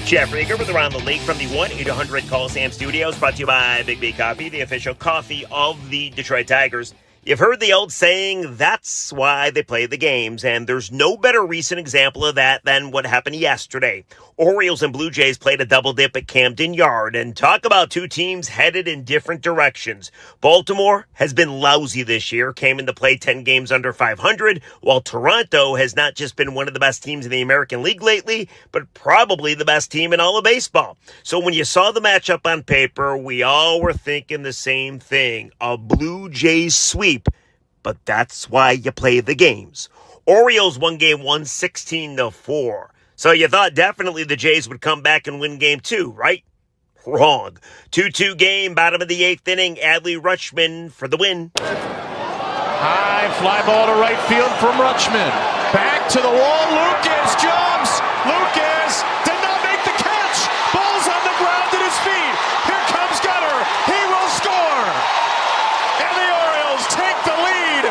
Jeff Rieger with Around the League from the 1-800-CALL-SAM studios, brought to you by Big B Coffee, the official coffee of the Detroit Tigers. You've heard the old saying, that's why they play the games, and there's no better recent example of that than what happened yesterday. Orioles and Blue Jays played a double dip at Camden Yard, and talk about two teams headed in different directions. Baltimore has been lousy this year, came into play 10 games under 500, while Toronto has not just been one of the best teams in the American League lately, but probably the best team in all of baseball. So when you saw the matchup on paper, we all were thinking the same thing, a Blue Jays sweep. But that's why you play the games. Orioles won game 1 16-4. So you thought definitely the Jays would come back and win game 2, right? Wrong. 2-2 game, bottom of the 8th inning. Adley Rutschman for the win. High fly ball to right field from Rutschman. Back to the wall. Lucas jumps. Lucas did not make the catch. Ball's on the ground at his feet. Here comes Gunnar. He will score. And the Orioles take the lead.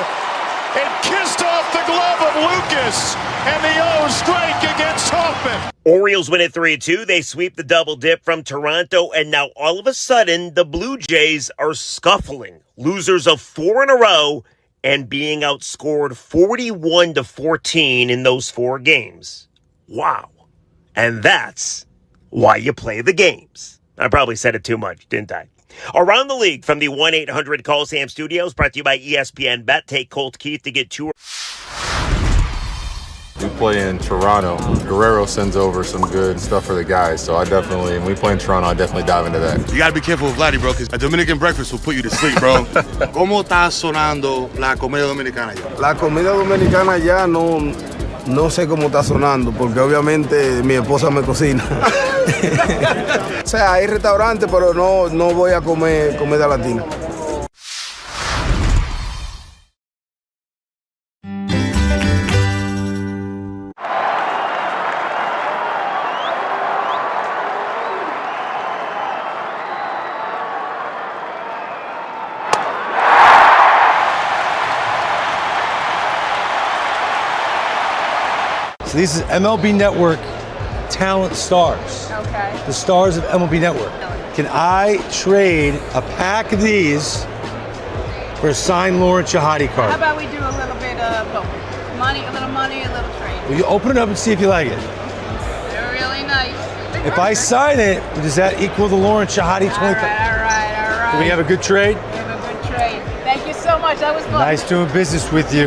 It kissed off the glove of Lucas. And the O's strike against Hoffman. Orioles win at 3-2. They sweep the double dip from Toronto. And now all of a sudden, the Blue Jays are scuffling. Losers of 4 in a row and being outscored 41-14 in those 4 games. Wow. And that's why you play the games. I probably said it too much, didn't I? Around the League from the 1-800-CALL-SAM studios, brought to you by ESPN Bet. Take Colt Keith to get 2. We play in Toronto. Guerrero sends over some good stuff for the guys, so when we play in Toronto, I definitely dive into that. You gotta be careful with Vladdy, bro, because a Dominican breakfast will put you to sleep, bro. ¿Cómo está sonando la comida dominicana ya? La comida dominicana ya no sé cómo está sonando, porque obviamente mi esposa me cocina. O sea, hay restaurantes, pero no voy a comer comida latina. So these is MLB Network talent stars. Okay. The stars of MLB Network. Can I trade a pack of these for a signed Lawrence Shahadi card? How about we do a little bit of both? A little money, a little trade. Will you open it up and see if you like it? They're really nice. If I sign it, does that equal the Lawrence Shahadi 20? All right. Do we have a good trade? We have a good trade. Thank you so much. That was fun. Nice doing business with you.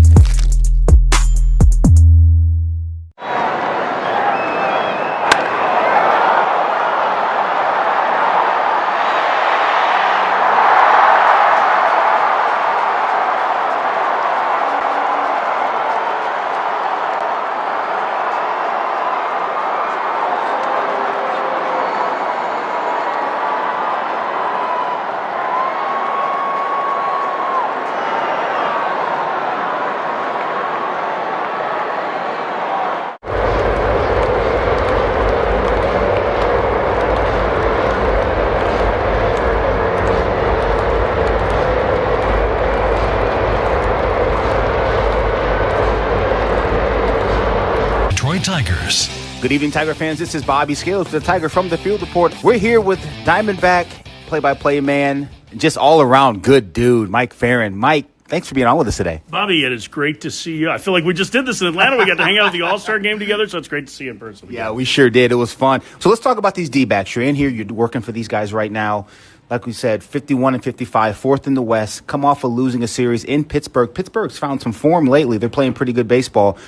Tigers. Good evening, Tiger fans. This is Bobby Scales, the Tiger from the Field Report. We're here with Diamondback play-by-play man, just all-around good dude, Mike Farron. Mike, thanks for being on with us today. Bobby, it is great to see you. I feel like we just did this in Atlanta. We got to hang out at the All-Star game together, so it's great to see you in person. Yeah, we sure did. It was fun. So let's talk about these D-backs. You're in here. You're working for these guys right now. Like we said, 51-55, fourth in the West. Come off of losing a series in Pittsburgh. Pittsburgh's found some form lately. They're playing pretty good baseball.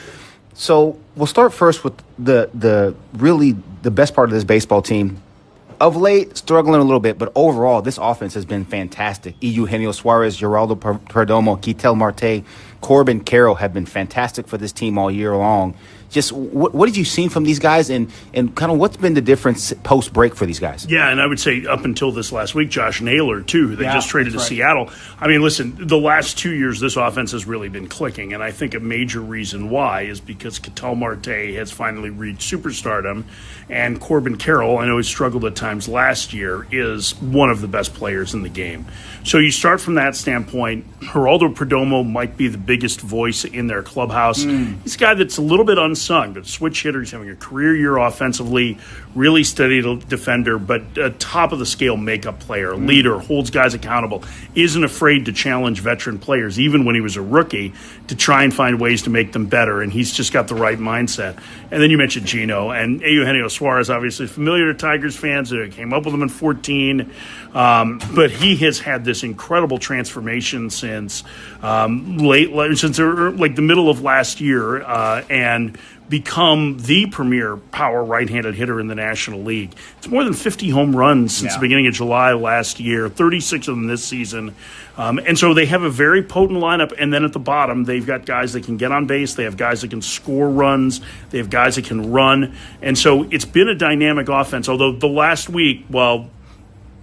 So we'll start first with the really the best part of this baseball team. Of late, struggling a little bit, but overall, this offense has been fantastic. Eugenio Suarez, Geraldo Perdomo, Ketel Marte, Corbin Carroll have been fantastic for this team all year long. Just what did you see from these guys, and kind of what's been the difference post-break for these guys? Yeah, and I would say up until this last week, Josh Naylor, too, they just traded to Seattle. I mean, listen, the last 2 years, this offense has really been clicking, and I think a major reason why is because Ketel Marte has finally reached superstardom, and Corbin Carroll, I know he struggled at times last year, is one of the best players in the game. So you start from that standpoint. Geraldo Perdomo might be the biggest voice in their clubhouse. He's a guy that's a little bit unselfish unsung, but switch hitter. He's having a career year offensively, really steady defender, but a top-of-the-scale makeup player, leader, holds guys accountable, isn't afraid to challenge veteran players, even when he was a rookie, to try and find ways to make them better, and he's just got the right mindset. And then you mentioned Gino, and Eugenio Suarez, obviously familiar to Tigers fans. Came up with him in 14, but he has had this incredible transformation since like the middle of last year, and become the premier power right-handed hitter in the National League. It's more than 50 home runs since the beginning of July last year, 36 of them this season. And so they have a very potent lineup, and then at the bottom, they've got guys that can get on base, they have guys that can score runs, they have guys that can run. And so it's been a dynamic offense, although the last week, while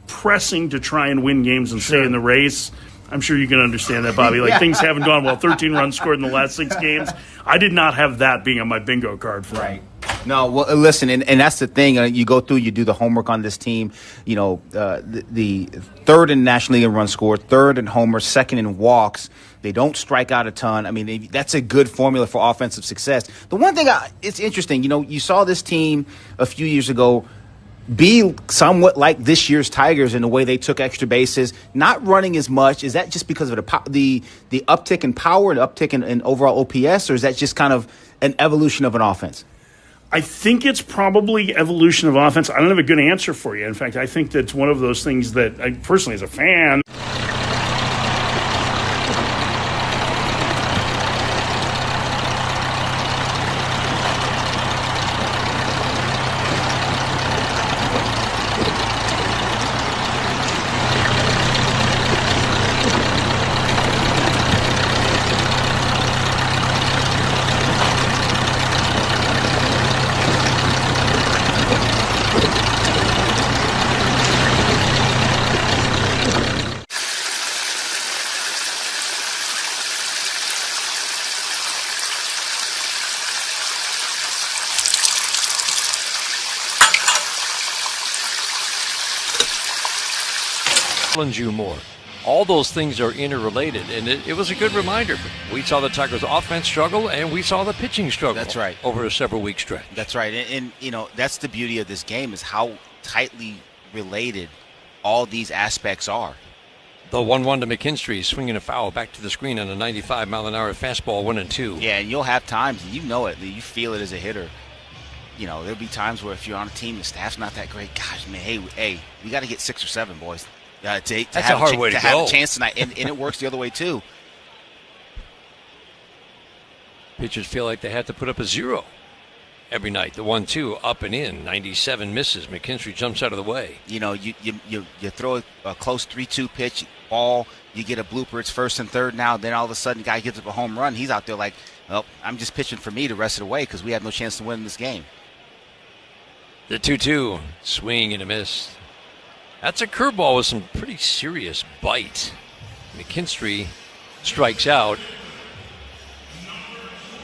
pressing to try and win games and stay in the race, I'm sure you can understand that, Bobby. Like, things haven't gone well. 13 runs scored in the last 6 games. I did not have that being on my bingo card for him. No, well, listen, and that's the thing. You go through, you do the homework on this team. You know, the third in National League in runs scored, third in homers, second in walks. They don't strike out a ton. I mean, that's a good formula for offensive success. The one thing, it's interesting, you know, you saw this team a few years ago be somewhat like this year's Tigers in the way they took extra bases, not running as much. Is that just because of the uptick in power and uptick in overall OPS, or is that just kind of an evolution of an offense? I think it's probably evolution of offense. I don't have a good answer for you. In fact, I think that's one of those things that I personally, as a fan, challenge you more. All those things are interrelated, and it was a good reminder. We saw the Tigers' offense struggle, and we saw the pitching struggle. That's right. Over a several-week stretch. That's right, and you know, that's the beauty of this game is how tightly related all these aspects are. The 1-1 to McKinstry, swinging a foul back to the screen on a 95-mile-an-hour fastball, 1-2. Yeah, and you'll have times, and you know it, you feel it as a hitter. You know, there'll be times where if you're on a team, the staff's not that great. Gosh, man, hey, we got to get 6 or 7, boys. That's a hard way to have a chance tonight, and it works the other way too. Pitchers feel like they have to put up a 0 every night. The 1-2 up and in, 97 misses. McKinstry jumps out of the way. You know, you throw a close 3-2 pitch ball, you get a blooper. It's first and third now. Then all of a sudden, the guy gives up a home run. He's out there like, well, I'm just pitching for me the rest of the way because we have no chance to win this game. The 2-2 swing and a miss. That's a curveball with some pretty serious bite. McKinstry strikes out.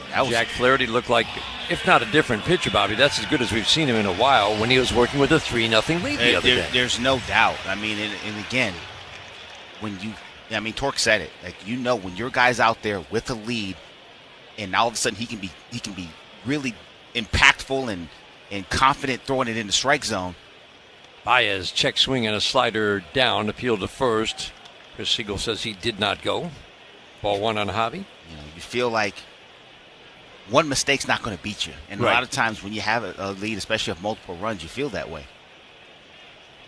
Jack Flaherty looked like, if not a different pitcher, Bobby, that's as good as we've seen him in a while when he was working with a 3-0 lead the other day. There's no doubt. I mean, and again, Torque said it. Like, you know, when your guy's out there with a lead, and all of a sudden he can be really impactful and confident throwing it in the strike zone. Baez check swing and a slider down, appeal to first. Chris Siegel says he did not go. Ball 1 on Javi. You know, you feel like one mistake's not going to beat you. And a lot of times when you have a lead, especially of multiple runs, you feel that way.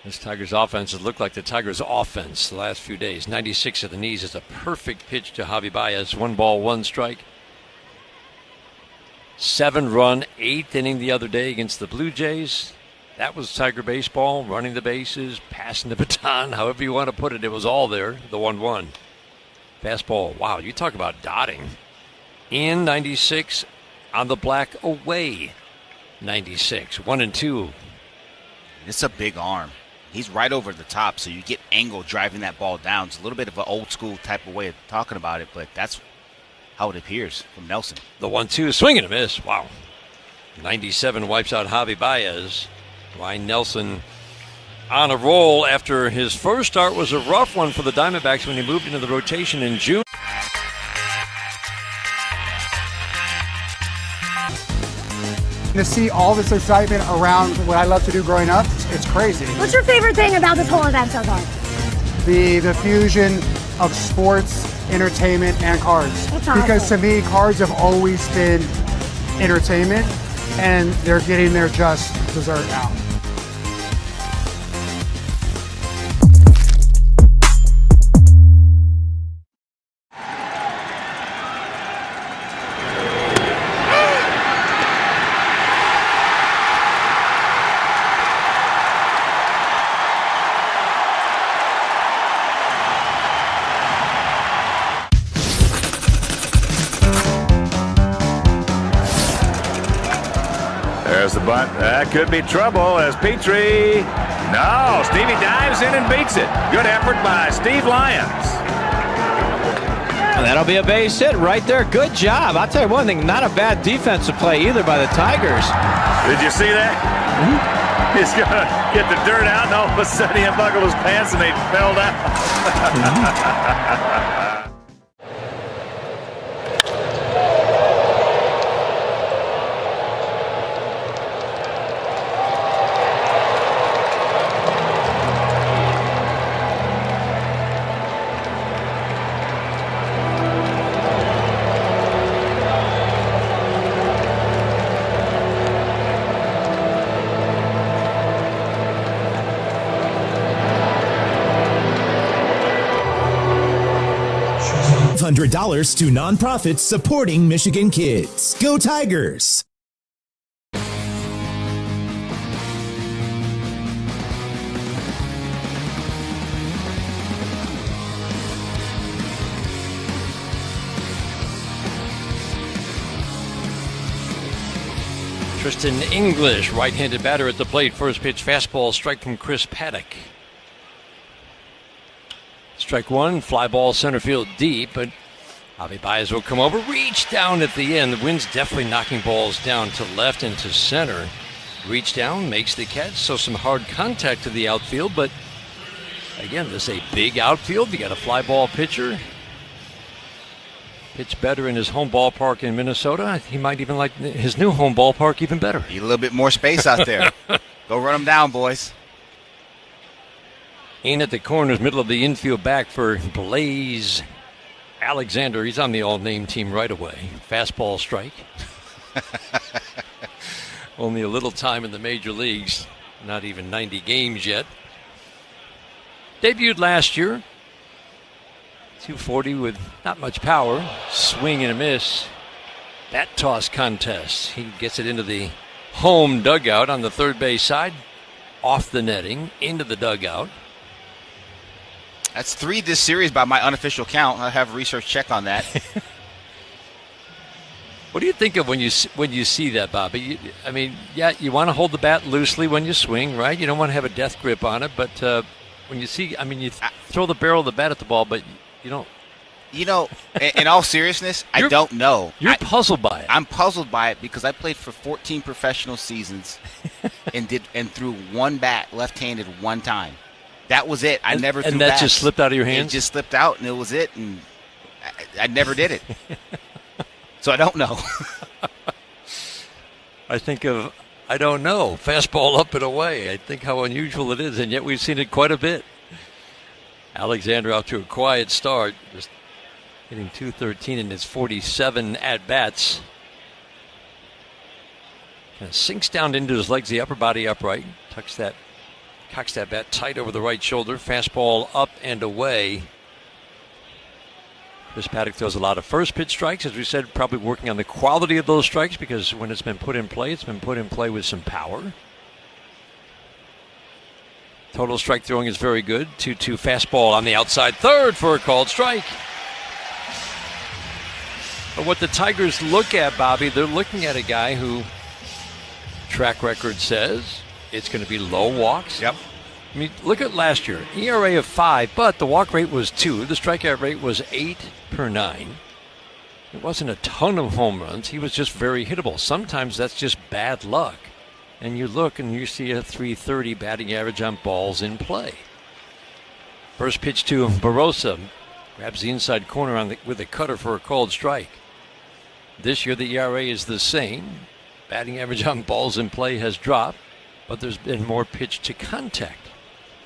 This Tigers offense has looked like the Tigers offense the last few days. 96 at the knees is a perfect pitch to Javi Baez. 1 ball, 1 strike. 7-run, 8th inning the other day against the Blue Jays. That was Tiger baseball, running the bases, passing the baton, however you want to put it. It was all there, the 1-1. Fastball, wow, you talk about dotting. In 96, on the black, away 96. 1-2. It's a big arm. He's right over the top, so you get angle driving that ball down. It's a little bit of an old school type of way of talking about it, but that's how it appears from Nelson. The 1-2, swing and a miss. Wow. 97 wipes out Javi Baez. Ryan Nelson on a roll after his first start was a rough one for the Diamondbacks when he moved into the rotation in June. To see all this excitement around what I love to do growing up, it's crazy. What's your favorite thing about this whole event so far? The fusion of sports, entertainment, and cards. That's awesome. Because to me, cards have always been entertainment, and they're getting their just dessert now. There's the bunt. That could be trouble as Petrie. No, Stevie dives in and beats it. Good effort by Steve Lyons. And that'll be a base hit right there. Good job. I'll tell you one thing, not a bad defensive play either by the Tigers. Did you see that? He's going to get the dirt out, and all of a sudden he unbuckled his pants and they fell down. $100 to nonprofits supporting Michigan kids. Go Tigers! Tristan English, right-handed batter at the plate. First pitch, fastball, strike from Chris Paddock. Strike one, fly ball center field deep, but Javi Baez will come over, reach down at the end. The wind's definitely knocking balls down to left and to center. Reach down, makes the catch, so some hard contact to the outfield, but again, this is a big outfield. You got a fly ball pitcher. Pitch better in his home ballpark in Minnesota. He might even like his new home ballpark even better. Need a little bit more space out there. Go run them down, boys. In at the corners, middle of the infield back for Blaze Alexander. He's on the all-name team right away. Fastball strike. Only a little time in the major leagues. Not even 90 games yet. Debuted last year. 240 with not much power. Swing and a miss. Bat toss contest. He gets it into the home dugout on the third base side. Off the netting, into the dugout. That's 3 this series by my unofficial count. I have research check on that. What do you think of when you see that, Bobby? I mean, yeah, you want to hold the bat loosely when you swing, right? You don't want to have a death grip on it, but when you see, I mean, you throw the barrel of the bat at the ball, but you don't. You know, in all seriousness, I don't know. You're puzzled by it. I'm puzzled by it because I played for 14 professional seasons and threw one bat left-handed one time. That was it. I never threw And that bats. just slipped out of your hands? It just slipped out, and it was it, and I never did it. So I don't know. I think of, I don't know, fastball up and away. I think how unusual it is, and yet we've seen it quite a bit. Alexander out to a quiet start, just hitting .213 in his 47 at-bats. Kind of sinks down into his legs, the upper body upright, cocks that bat tight over the right shoulder. Fastball up and away. Chris Paddock throws a lot of first pitch strikes, as we said, probably working on the quality of those strikes because when it's been put in play, it's been put in play with some power. Total strike throwing is very good. 2-2 fastball on the outside third for a called strike. But what the Tigers look at, Bobby, they're looking at a guy who track record says it's going to be low walks. Yep. I mean, look at last year. ERA of 5, but the walk rate was 2. The strikeout rate was 8 per 9. It wasn't a ton of home runs. He was just very hittable. Sometimes that's just bad luck. And you look and you see a .330 batting average on balls in play. First pitch to Barossa. Grabs the inside corner with a cutter for a called strike. This year the ERA is the same. Batting average on balls in play has dropped, but there's been more pitch to contact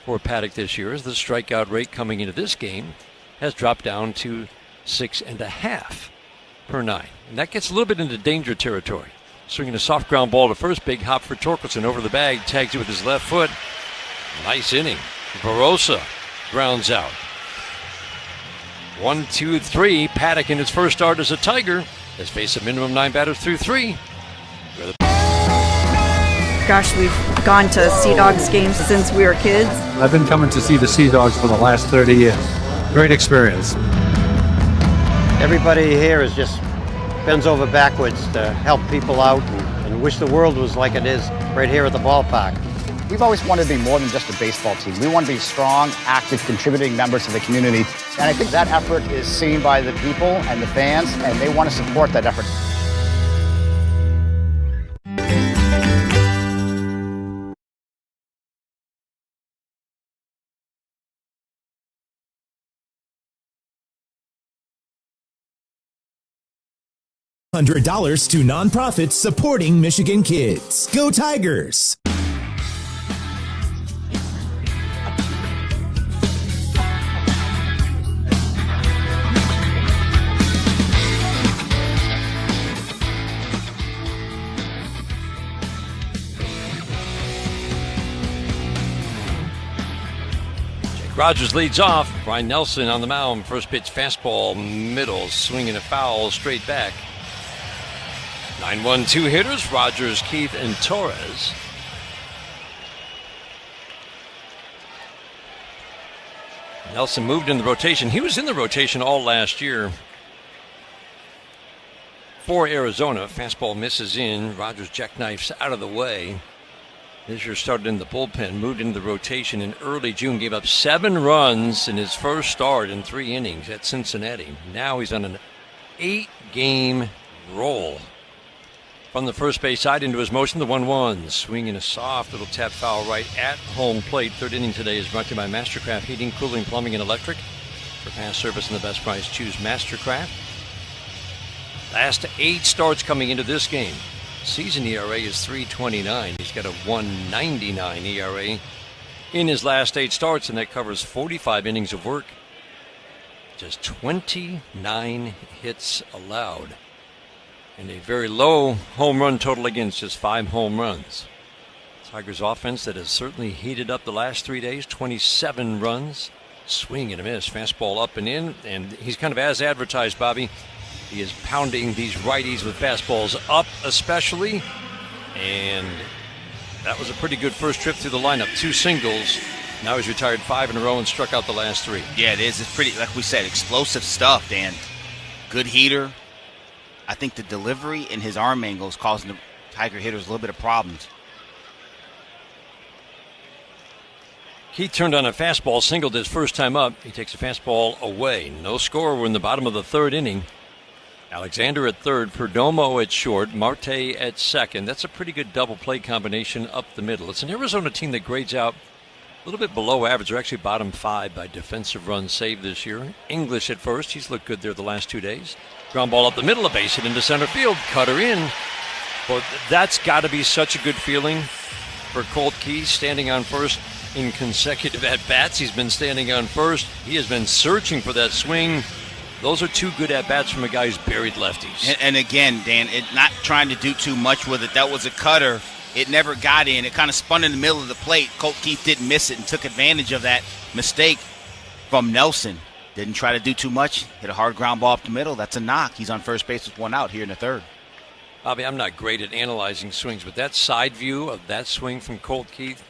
for Paddock this year, as the strikeout rate coming into this game has dropped down to 6.5 per 9. And that gets a little bit into danger territory. Swinging a soft ground ball to first, big hop for Torkelson over the bag, tags it with his left foot. Nice inning. Barossa grounds out. 1, 2, 3. Paddock in his first start as a Tiger has faced a minimum 9 batters through 3. Gosh, we've gone to Sea Dogs games since we were kids. I've been coming to see the Sea Dogs for the last 30 years. Great experience. Everybody here is just bends over backwards to help people out and wish the world was like it is right here at the ballpark. We've always wanted to be more than just a baseball team. We want to be strong, active, contributing members of the community. And I think that effort is seen by the people and the fans, and they want to support that effort. $100 to nonprofits supporting Michigan kids. Go Tigers! Rogers leads off. Brian Nelson on the mound. First pitch fastball, middle, swinging a foul, straight back. 9-1-2 hitters, Rogers, Keith, and Torres. Nelson moved in the rotation. He was in the rotation all last year for Arizona. Fastball misses in. Rogers jackknifes out of the way. This year started in the bullpen, moved into the rotation in early June, gave up 7 runs in his first start in 3 innings at Cincinnati. Now he's on an 8-game roll. From the first base side into his motion, the 1-1. Swinging a soft little tap foul right at home plate. Third inning today is brought to you by Mastercraft Heating, Cooling, Plumbing, and Electric. For fast service and the best price, choose Mastercraft. Last 8 starts coming into this game. Season ERA is 3.29. He's got a 1.99 ERA in his last 8 starts, and that covers 45 innings of work. Just 29 hits allowed. And a very low home run total against, just 5 home runs. Tigers offense that has certainly heated up the last 3 days. 27 runs. Swing and a miss. Fastball up and in. And he's kind of as advertised, Bobby. He is pounding these righties with fastballs up especially. And that was a pretty good first trip through the lineup. 2 singles. Now he's retired 5 in a row and struck out the last 3. Yeah, it is. It's pretty, like we said, explosive stuff, Dan. Good heater. I think the delivery and his arm angle is causing the Tiger hitters a little bit of problems. Keith turned on a fastball, singled his first time up. He takes a fastball away. No score. We're in the bottom of the 3rd inning. Alexander at 3rd, Perdomo at short, Marte at 2nd. That's a pretty good double play combination up the middle. It's an Arizona team that grades out a little bit below average. They're actually bottom 5 by defensive runs saved this year. English at first. He's looked good there the last 2 days. Ground ball up the middle, a base hit into center field. Cutter in. But that's got to be such a good feeling for Colt Keith, standing on first in consecutive at-bats. He's been standing on first. He has been searching for that swing. Those are 2 good at-bats from a guy who's buried lefties. And again, Dan, not trying to do too much with it. That was a cutter. It never got in. It kind of spun in the middle of the plate. Colt Keith didn't miss it and took advantage of that mistake from Nelson. Didn't try to do too much. Hit a hard ground ball up the middle. That's a knock. He's on first base with 1 out here in the 3rd. Bobby, I'm not great at analyzing swings, but that side view of that swing from Colt Keith,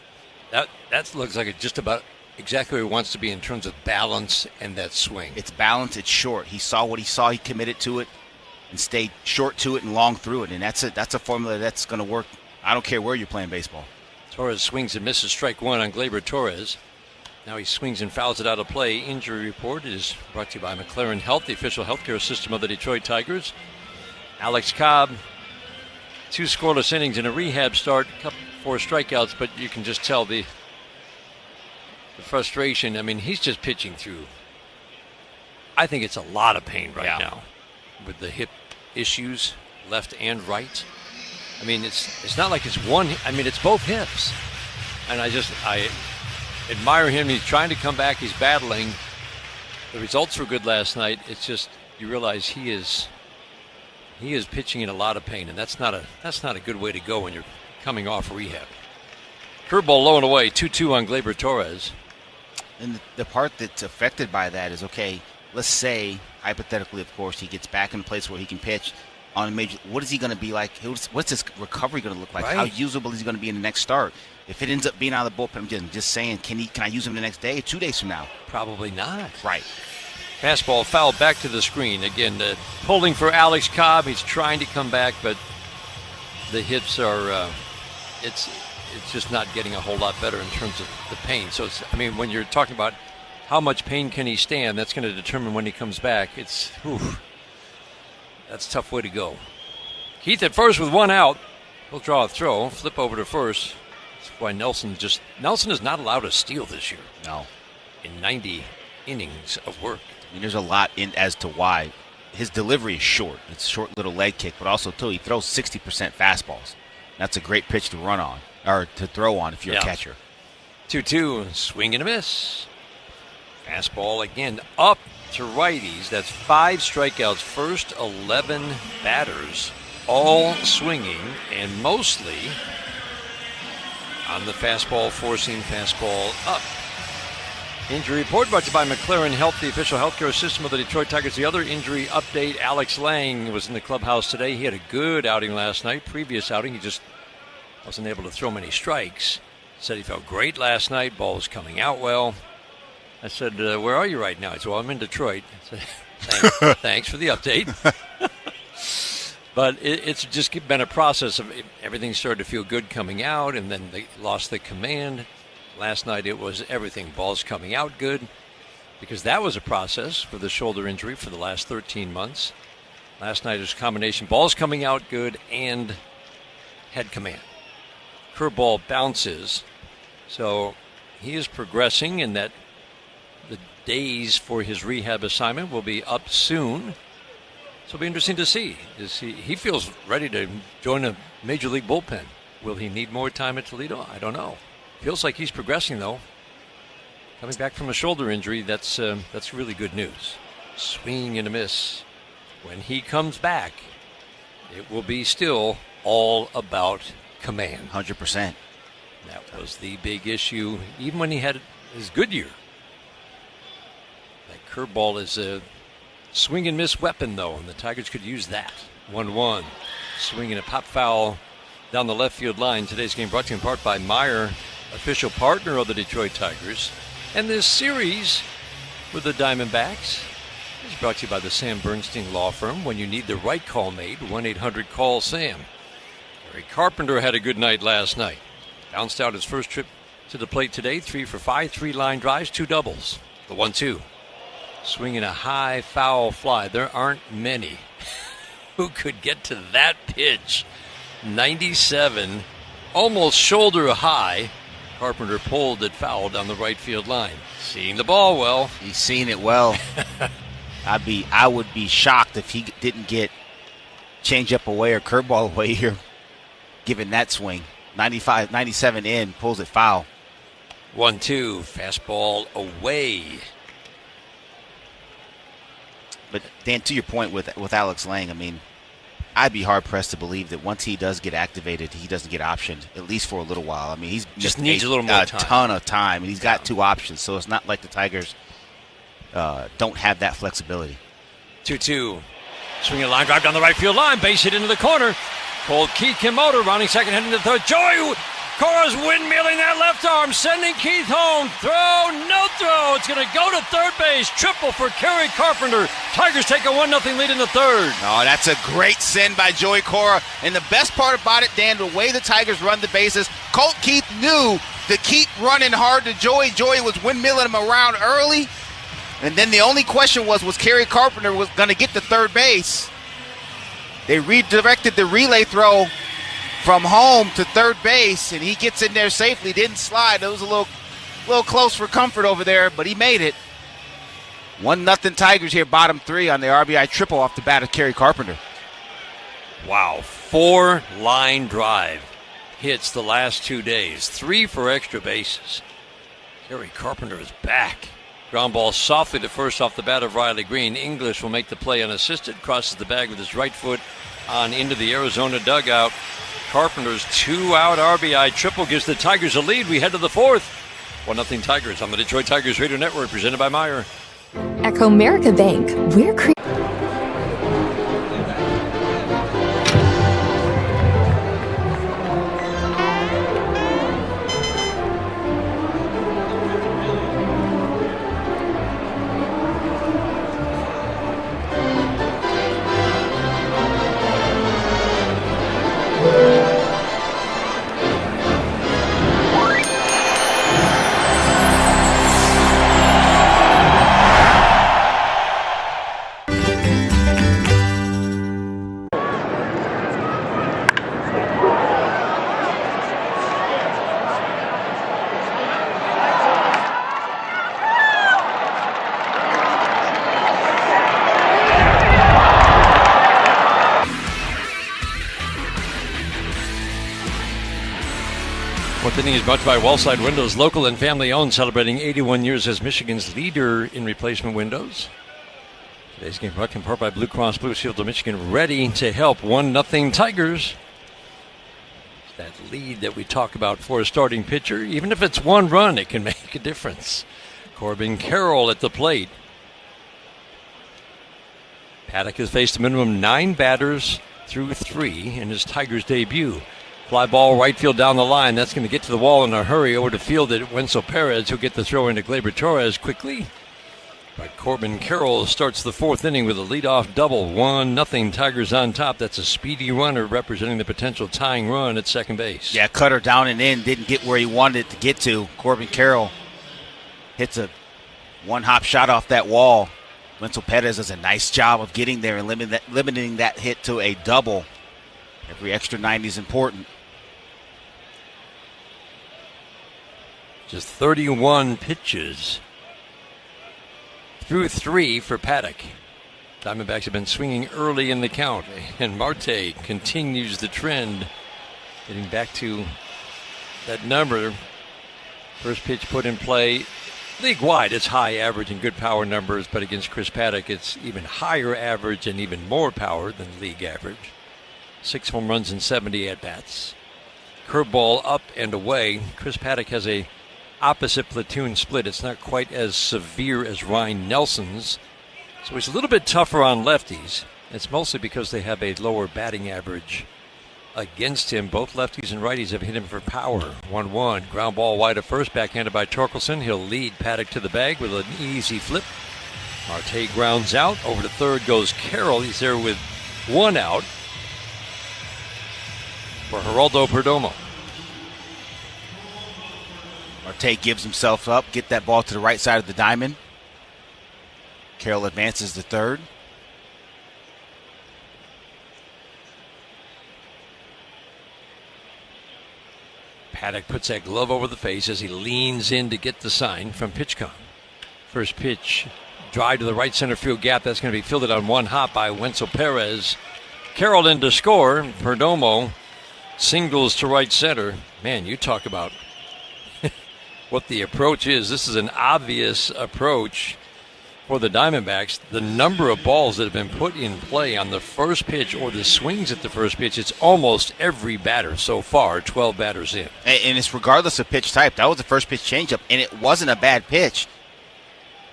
that looks like it's just about exactly where he wants to be in terms of balance and that swing. It's balance. It's short. He saw what he saw. He committed to it and stayed short to it and long through it. And that's a formula that's going to work. I don't care where you're playing baseball. Torres swings and misses strike 1 on Gleyber Torres. Now he swings and fouls it out of play. Injury report is brought to you by McLaren Health, the official healthcare system of the Detroit Tigers. Alex Cobb, 2 scoreless innings in a rehab start, 4 strikeouts, but you can just tell the frustration. I mean, he's just pitching through. I think it's a lot of pain right now with the hip issues, left and right. I mean, it's not like it's one. I mean, it's both hips. And I admire him. He's trying to come back. He's battling. The results were good last night. It's just you realize he is pitching in a lot of pain, and that's not a good way to go when you're coming off rehab. Curveball low and away, 2-2 on Gleyber Torres. And the part that's affected by that is, okay, let's say, hypothetically, of course, he gets back in a place where he can pitch on a major. What is he going to be like? What's his recovery going to look like? Right. How usable is he going to be in the next start? If it ends up being out of the bullpen, I'm just saying, can I use him the next day or 2 days from now? Probably not. Right. Fastball foul back to the screen. Again, holding for Alex Cobb. He's trying to come back, but the hits are, it's just not getting a whole lot better in terms of the pain. So, when you're talking about how much pain can he stand, that's going to determine when he comes back. That's a tough way to go. Keith at first with one out. He'll draw a throw, flip over to first. That's why Nelson is not allowed to steal this year. No. In 90 innings of work. I mean, there's a lot in as to why. His delivery is short. It's a short little leg kick, but also, too, he throws 60% fastballs. That's a great pitch to run on, or to throw on if you're a catcher. 2-2, swing and a miss. Fastball again up to righties. That's 5 strikeouts. First 11 batters, all swinging, and mostly on the fastball, forcing fastball up. Injury report brought to you by McLaren Health, the official healthcare system of the Detroit Tigers. The other injury update, Alex Lang was in the clubhouse today. He had a good outing last night. Previous outing, he just wasn't able to throw many strikes. Said he felt great last night. Ball was coming out well. I said, where are you right now? He said, well, I'm in Detroit. I said, thanks for the update. But it's just been a process of everything started to feel good coming out, and then they lost the command. Last night it was everything. Balls coming out good, because that was a process for the shoulder injury for the last 13 months. Last night it was a combination. Balls coming out good and head command. Curveball bounces. So he is progressing in that the days for his rehab assignment will be up soon. So it'll be interesting to see. He feels ready to join a major league bullpen. Will he need more time at Toledo? I don't know. Feels like he's progressing, though. Coming back from a shoulder injury, that's really good news. Swing and a miss. When he comes back, it will be still all about command. 100%. That was the big issue, even when he had his good year. That curveball is a swing and miss weapon, though, and the Tigers could use that. 1-1. Swinging a pop foul down the left field line. Today's game brought to you in part by Meyer, official partner of the Detroit Tigers. And this series with the Diamondbacks is brought to you by the Sam Bernstein Law Firm. When you need the right call made, 1-800-CALL-SAM. Gary Carpenter had a good night last night. Bounced out his first trip to the plate today, 3 for 5, 3 line drives, 2 doubles. The 1-2. Swinging a high foul fly. There aren't many who could get to that pitch. 97, almost shoulder high. Carpenter pulled it foul down the right field line. Seeing the ball well. He's seen it well. I would be shocked if he didn't get changeup away or curveball away here, given that swing. 97 in, pulls it foul. 1-2, fastball away. But Dan, to your point with Alex Lang, I mean, I'd be hard-pressed to believe that once he does get activated, he doesn't get optioned, at least for a little while. I mean, he's just needs a little more time. A ton of time, and he's got 2 options, so it's not like the Tigers don't have that flexibility. 2-2. Swinging a line drive down the right field line, base hit into the corner. Called Keith Kimoto, rounding second, heading to third. Joey Cora's windmilling that left arm, sending Keith home. Throw, no throw. It's going to go to third base. Triple for Kerry Carpenter. Tigers take a 1-0 lead in the third. Oh, that's a great send by Joey Cora. And the best part about it, Dan, the way the Tigers run the bases, Colt Keith knew to keep running hard to Joey. Joey was windmilling him around early. And then the only question was Kerry Carpenter was going to get to third base. They redirected the relay throw from home to third base, and he gets in there safely. Didn't slide. It was a little close for comfort over there, but he made it. 1-0 Tigers here, bottom 3 on the RBI triple off the bat of Kerry Carpenter. Wow. 4 line drive hits the last 2 days. 3 for extra bases. Gary Carpenter is back. Ground ball softly to first off the bat of Riley Green. English will make the play unassisted. Crosses the bag with his right foot on into the Arizona dugout. Carpenter's 2-out RBI triple gives the Tigers a lead. We head to the 4th. 1-0 Tigers on the Detroit Tigers Radio Network, presented by Meyer. At Comerica Bank, we're Inning is brought to you by Wellside Windows, local and family-owned, celebrating 81 years as Michigan's leader in replacement windows. Today's game brought in part by Blue Cross Blue Shield of Michigan, ready to help 1-0 Tigers. That lead that we talk about for a starting pitcher, even if it's 1 run, it can make a difference. Corbin Carroll at the plate. Paddock has faced a minimum 9 batters through 3 in his Tigers debut. Fly ball right field down the line. That's going to get to the wall in a hurry. Over to field at Wenzel Perez, who'll get the throw into Gleyber Torres quickly. But Corbin Carroll starts the 4th inning with a leadoff double. 1-0 Tigers on top. That's a speedy runner representing the potential tying run at second base. Yeah, cutter down and in. Didn't get where he wanted it to get to. Corbin Carroll hits a 1-hop shot off that wall. Wenzel Perez does a nice job of getting there and limiting that hit to a double. Every extra 90 is important. Just 31 pitches through 3 for Paddock. Diamondbacks have been swinging early in the count, and Marte continues the trend, getting back to that number. First pitch put in play. League-wide, it's high average and good power numbers, but against Chris Paddock, it's even higher average and even more power than league average. 6 home runs and 70 at-bats. Curveball up and away. Chris Paddock has a opposite platoon split. It's not quite as severe as Ryan Nelson's, so he's a little bit tougher on lefties. It's mostly because they have a lower batting average against him. Both lefties and righties have hit him for power. 1-1. Ground ball wide of first, backhanded by Torkelson. He'll lead Paddock to the bag with an easy flip. Marte grounds out. Over to third goes Carroll. He's there with 1 out for Geraldo Perdomo. Marte gives himself up, get that ball to the right side of the diamond. Carroll advances to third. Paddock puts that glove over the face as he leans in to get the sign from PitchCom. First pitch, drive to the right center field gap. That's going to be fielded on 1 hop by Wenzel Perez. Carroll in to score. Perdomo singles to right center. Man, you talk about what the approach is. This is an obvious approach for the Diamondbacks. The number of balls that have been put in play on the first pitch or the swings at the first pitch, it's almost every batter so far, 12 batters in. And it's regardless of pitch type. That was the first pitch changeup, and it wasn't a bad pitch.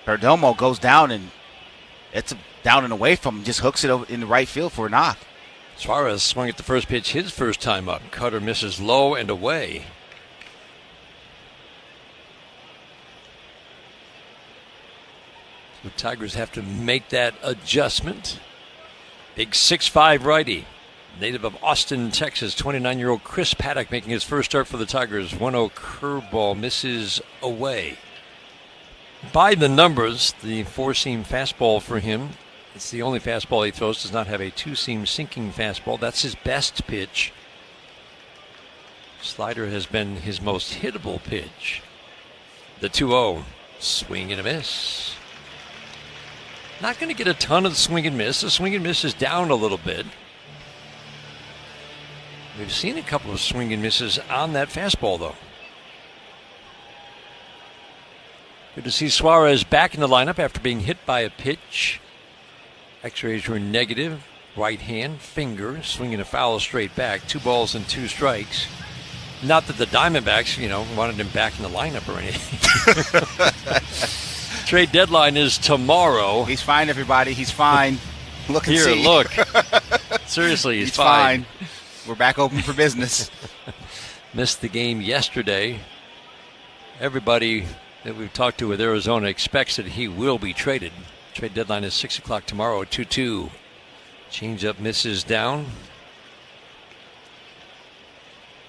Perdomo goes down, and it's down and away from him, just hooks it over in the right field for a knock. Suarez swung at the first pitch his first time up. Cutter misses low and away. The Tigers have to make that adjustment. Big 6'5" righty, native of Austin, Texas, 29-year-old Chris Paddock making his first start for the Tigers. 1-0 curveball misses away. By the numbers, the 4-seam fastball for him, it's the only fastball he throws, does not have a 2-seam sinking fastball. That's his best pitch. Slider has been his most hittable pitch. The 2-0, swing and a miss. Not going to get a ton of swing and miss. The swing and miss is down a little bit. We've seen a couple of swing and misses on that fastball, though. Good to see Suarez back in the lineup after being hit by a pitch. X-rays were negative. Right hand, finger, swinging a foul straight back. 2 balls and 2 strikes. Not that the Diamondbacks, wanted him back in the lineup or anything. Trade deadline is tomorrow. He's fine, everybody. He's fine. Look and Here, see. look. Seriously, he's fine. We're back open for business. Missed the game yesterday. Everybody that we've talked to with Arizona expects that he will be traded. Trade deadline is 6 o'clock tomorrow at 2-2. Changeup misses down.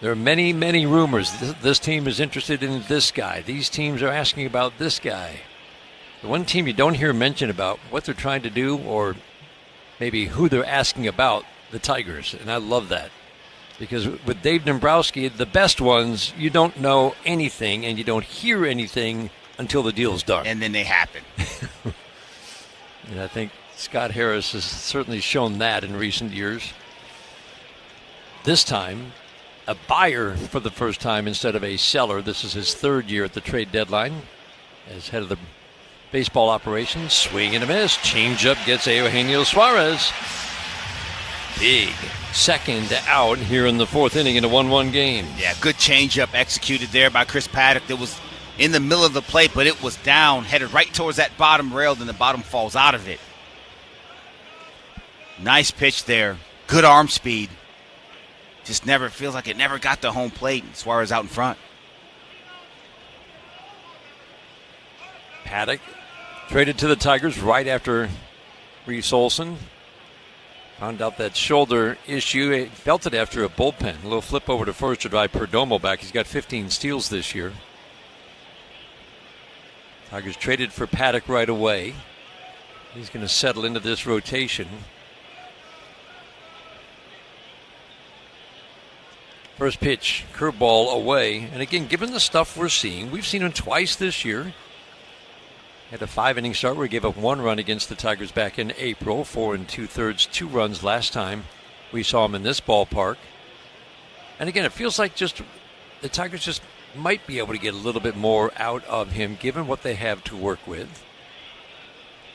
There are many, many rumors. This team is interested in this guy. These teams are asking about this guy. The one team you don't hear mention about what they're trying to do or maybe who they're asking about, the Tigers. And I love that. Because with Dave Dombrowski, the best ones, you don't know anything and you don't hear anything until the deal's done. And then they happen. And I think Scott Harris has certainly shown that in recent years. This time, a buyer for the first time instead of a seller. This is his 3rd year at the trade deadline as head of the baseball operations. Swing and a miss. Changeup gets Eugenio Suarez. Big second out here in the 4th inning in a 1-1 game. Yeah, good changeup executed there by Chris Paddock. That was in the middle of the plate, but it was down, headed right towards that bottom rail, then the bottom falls out of it. Nice pitch there. Good arm speed. Just never feels like it never got to home plate. Suarez out in front. Paddock traded to the Tigers right after Reese Olson. Found out that shoulder issue. He felt it after a bullpen. A little flip over to first to drive Perdomo back. He's got 15 steals this year. Tigers traded for Paddock right away. He's going to settle into this rotation. First pitch, curveball away. And again, given the stuff we're seeing, we've seen him twice this year. Had a 5-inning start where he gave up 1 run against the Tigers back in April. 4 2/3, 2 runs last time we saw him in this ballpark. And again, it feels like just the Tigers just might be able to get a little bit more out of him given what they have to work with.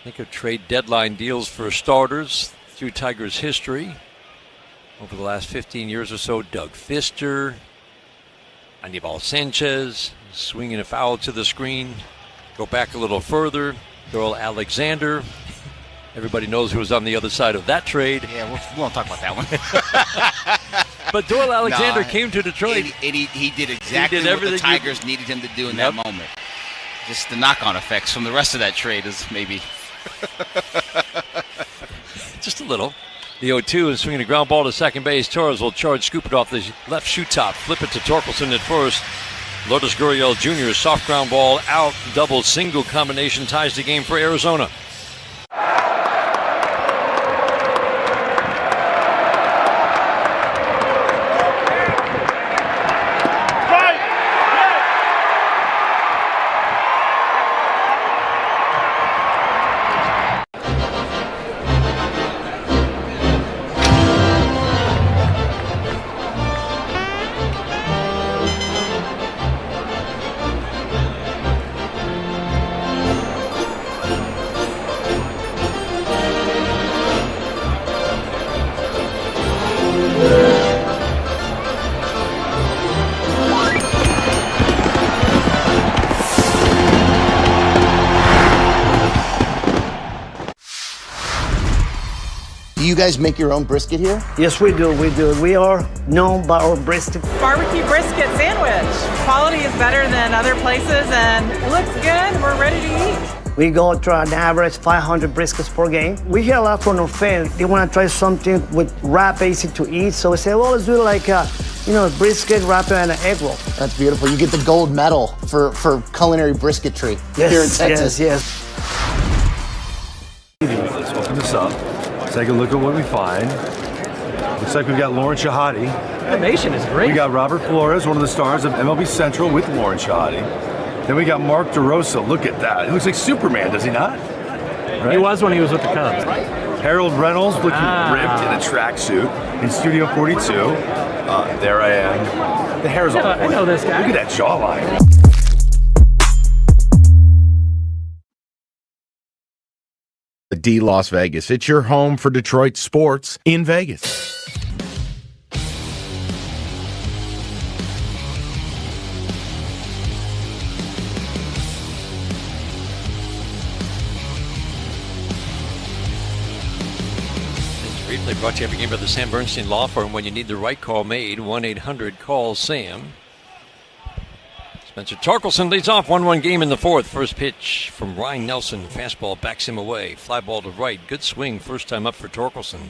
Think of trade deadline deals for starters through Tigers history. Over the last 15 years or so, Doug Fister, Anibal Sanchez, swinging a foul to the screen. Go back a little further, Doyle Alexander. Everybody knows who was on the other side of that trade. Yeah, we won't talk about that one. But Doyle Alexander came to Detroit. He did exactly what the Tigers needed him to do in that moment. Just the knock-on effects from the rest of that trade is maybe... Just a little. The 0-2 is swinging a ground ball to second base. Torres will charge, scoop it off the left shoe top, flip it to Torkelson at first. Lourdes Gurriel Jr. soft ground ball out, double single combination ties the game for Arizona. Do you guys make your own brisket here? Yes, we do. We are known by our brisket. Barbecue brisket sandwich. Quality is better than other places, and it looks good. We're ready to eat. We go to an average 500 briskets per game. We hear a lot from our fans. They want to try something with wrap, easy to eat. So we say, well, let's do it like brisket, wrap, and an egg roll. That's beautiful. You get the gold medal for culinary brisketry here in Texas. Yes. Let's open this up. Take a look at what we find. Looks like we've got Lauren Shahadi. Animation is great. We got Robert Flores, one of the stars of MLB Central with Lauren Shahadi. Then we got Mark DeRosa. Look at that. He looks like Superman, does he not? Right? He was when he was with the Cubs. Harold Reynolds looking ripped in a tracksuit in Studio 42. There I am. The hair's on point. I know this guy. Look at that jawline. D Las Vegas. It's your home for Detroit sports in Vegas. Replay brought to you every game by the Sam Bernstein Law Firm. When you need the right call made, 1-800-CALL-SAM. Spencer Torkelson leads off 1-1 game in the fourth. First pitch from Ryan Nelson. Fastball backs him away. Fly ball to right. Good swing first time up for Torkelson.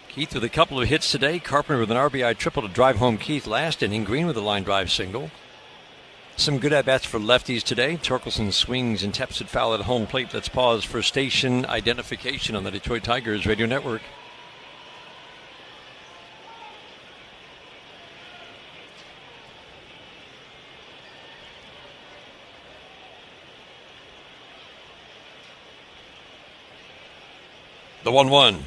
Keith with a couple of hits today. Carpenter with an RBI triple to drive home Keith last inning. Green with a line drive single. Some good at-bats for lefties today. Torkelson swings and taps it foul at home plate. Let's pause for station identification on the Detroit Tigers radio network. The 1-1.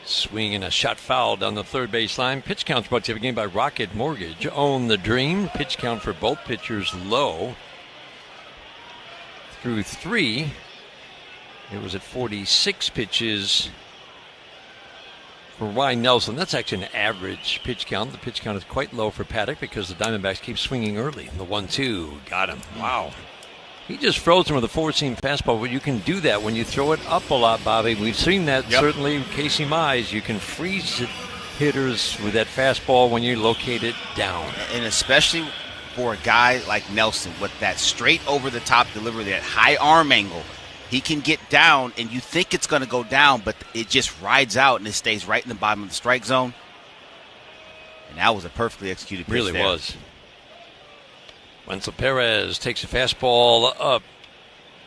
Swing and a shot foul down the third base line. Pitch count's brought to you again by Rocket Mortgage. Own the dream. Pitch count for both pitchers low. Through 3. It was at 46 pitches for Ryan Nelson. That's actually an average pitch count. The pitch count is quite low for Paddock because the Diamondbacks keep swinging early. The 1-2. Got him. Wow. He just froze him with a four-seam fastball, but you can do that when you throw it up a lot, Bobby. We've seen that certainly Casey Mize. You can freeze hitters with that fastball when you locate it down. And especially for a guy like Nelson with that straight over-the-top delivery, that high arm angle, he can get down, and you think it's going to go down, but it just rides out, and it stays right in the bottom of the strike zone. And that was a perfectly executed pitch. Really there. Was. Wenzel Perez takes a fastball up.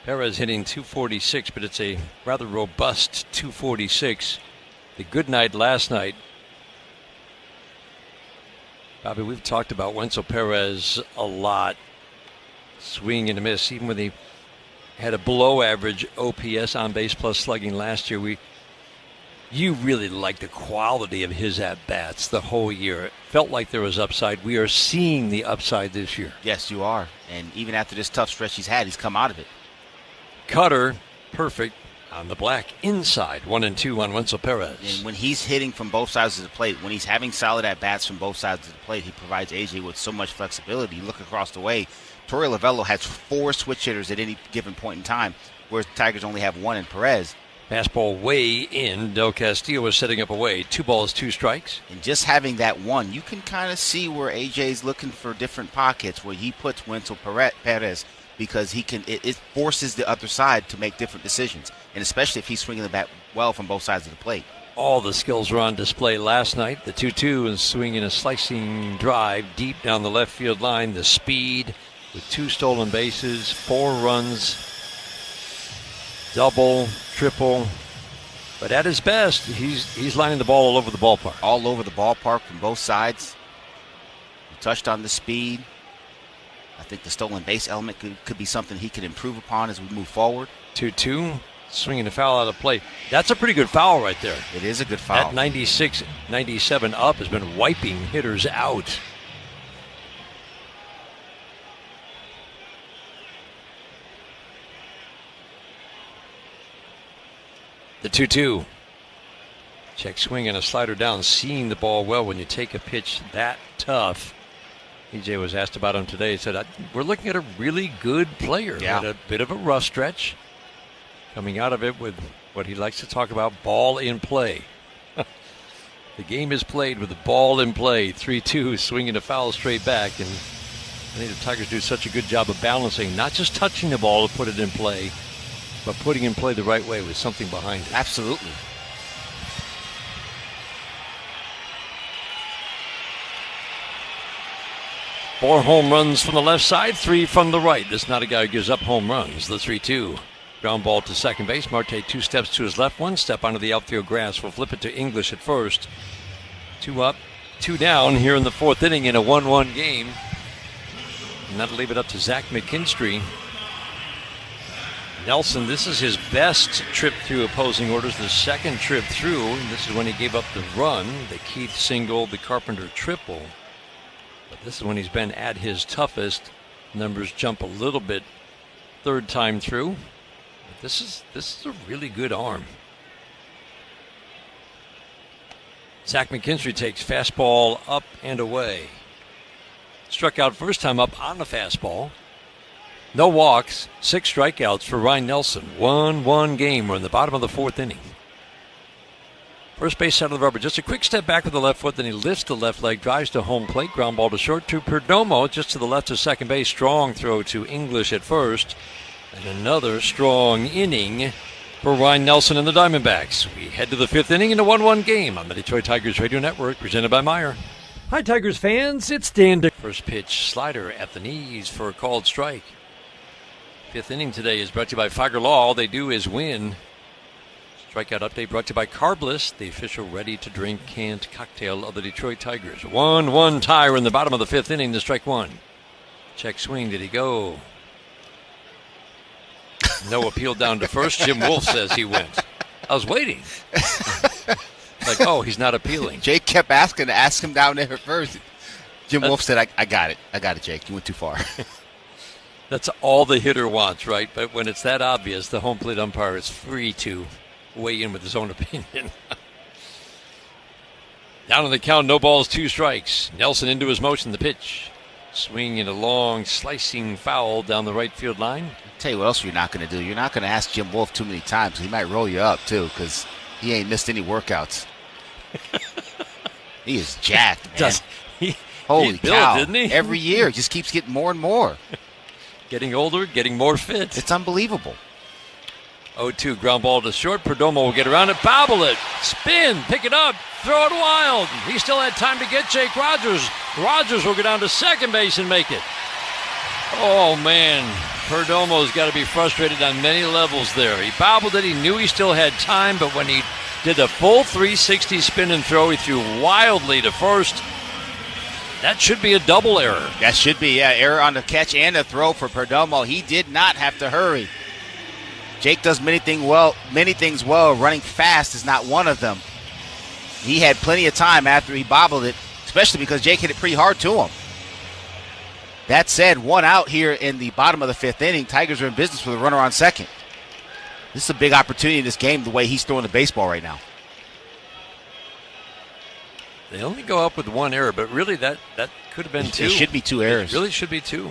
Perez hitting 246, but it's a rather robust 246. The good night last night. Bobby, we've talked about Wenzel Perez a lot. Swing and a miss, even when he had a below average OPS on base plus slugging last year. You really like the quality of his at-bats the whole year. It felt like there was upside. We are seeing the upside this year. Yes, you are. And even after this tough stretch he's had, he's come out of it. Cutter, perfect on the black inside. 1-2 on Wenzel Perez. And when he's hitting from both sides of the plate, when he's having solid at-bats from both sides of the plate, he provides AJ with so much flexibility. You look across the way, Torey Lovello has 4 switch hitters at any given point in time, whereas the Tigers only have 1 in Perez. Fastball way in. Del Castillo was setting up away. 2 balls, 2 strikes. And just having that one, you can kind of see where AJ's looking for different pockets where he puts Wenzel Perez because he can. It forces the other side to make different decisions, and especially if he's swinging the bat well from both sides of the plate. All the skills were on display last night. The 2-2 and swinging a slicing drive deep down the left field line. The speed with 2 stolen bases, 4 runs, double, triple, but at his best, he's lining the ball all over the ballpark. All over the ballpark from both sides. We touched on the speed. I think the stolen base element could be something he could improve upon as we move forward. 2-2, swinging the foul out of play. That's a pretty good foul right there. It is a good foul. That 96, 97 up has been wiping hitters out. The 2-2. Check swing and a slider down, seeing the ball well when you take a pitch that tough. EJ was asked about him today. He said, we're looking at a really good player. Yeah. Had a bit of a rough stretch. Coming out of it with what he likes to talk about, ball in play. The game is played with the ball in play. 3-2, swinging a foul straight back. And I think the Tigers do such a good job of balancing, not just touching the ball to put it in play, but putting in play the right way with something behind it. Absolutely. Four home runs from the left side, 3 from the right. This is not a guy who gives up home runs. The 3-2. Ground ball to second base. Marte 2 steps to his left, 1 step onto the outfield grass. Will flip it to English at first. 2 up, 2 down here in the 4th inning in a 1-1 game. And that'll leave it up to Zach McKinstry. Nelson, this is his best trip through opposing orders, the second trip through. And this is when he gave up the run, the Keith single, the Carpenter triple. But this is when he's been at his toughest. Numbers jump a little bit third time through. But this is a really good arm. Zach McKinstry takes fastball up and away. Struck out first time up on the fastball. No walks, 6 strikeouts for Ryan Nelson. 1-1 game. We're in the bottom of the 4th inning. First base side of the rubber. Just a quick step back with the left foot. Then he lifts the left leg, drives to home plate. Ground ball to short to Perdomo. Just to the left of second base. Strong throw to English at first. And another strong inning for Ryan Nelson and the Diamondbacks. We head to the 5th inning in a 1-1 game on the Detroit Tigers Radio Network, presented by Meyer. Hi, Tigers fans. It's Dan Dick. First pitch slider at the knees for a called strike. 5th inning today is brought to you by Figer Law. All they do is win. Strikeout update brought to you by Carbless, the official ready-to-drink canned cocktail of the Detroit Tigers. 1-1 tie. We're in the bottom of the 5th inning to strike one. Check swing. Did he go? No appeal down to first. Jim Wolf says he went. I was waiting. Like, oh, he's not appealing. Jake kept asking to ask him down there first. Jim Wolf said, I got it. I got it, Jake. You went too far. That's all the hitter wants, right? But when it's that obvious, the home plate umpire is free to weigh in with his own opinion. Down on the count, no balls, 2 strikes. Nelson into his motion, the pitch. Swing and a long slicing foul down the right field line. I'll tell you what else you're not going to do. You're not going to ask Jim Wolf too many times. He might roll you up, too, because he ain't missed any workouts. He is jacked, man. Holy cow. Didn't he? Every year, just keeps getting more and more. Getting older, getting more fit. It's unbelievable. 0-2, ground ball to short. Perdomo will get around it, bobble it, spin, pick it up, throw it wild. He still had time to get Jake Rogers. Rogers will go down to second base and make it. Oh, man. Perdomo's got to be frustrated on many levels there. He bobbled it. He knew he still had time, but when he did the full 360 spin and throw, he threw wildly to first. That should be a double error. That should be, yeah. Error on the catch and the throw for Perdomo. He did not have to hurry. Jake does many things well. Running fast is not one of them. He had plenty of time after he bobbled it, especially because Jake hit it pretty hard to him. That said, 1 out here in the bottom of the 5th inning. Tigers are in business with a runner on second. This is a big opportunity in this game, the way he's throwing the baseball right now. They only go up with 1 error, but really that could have been 2. It should be 2 errors. It really should be 2.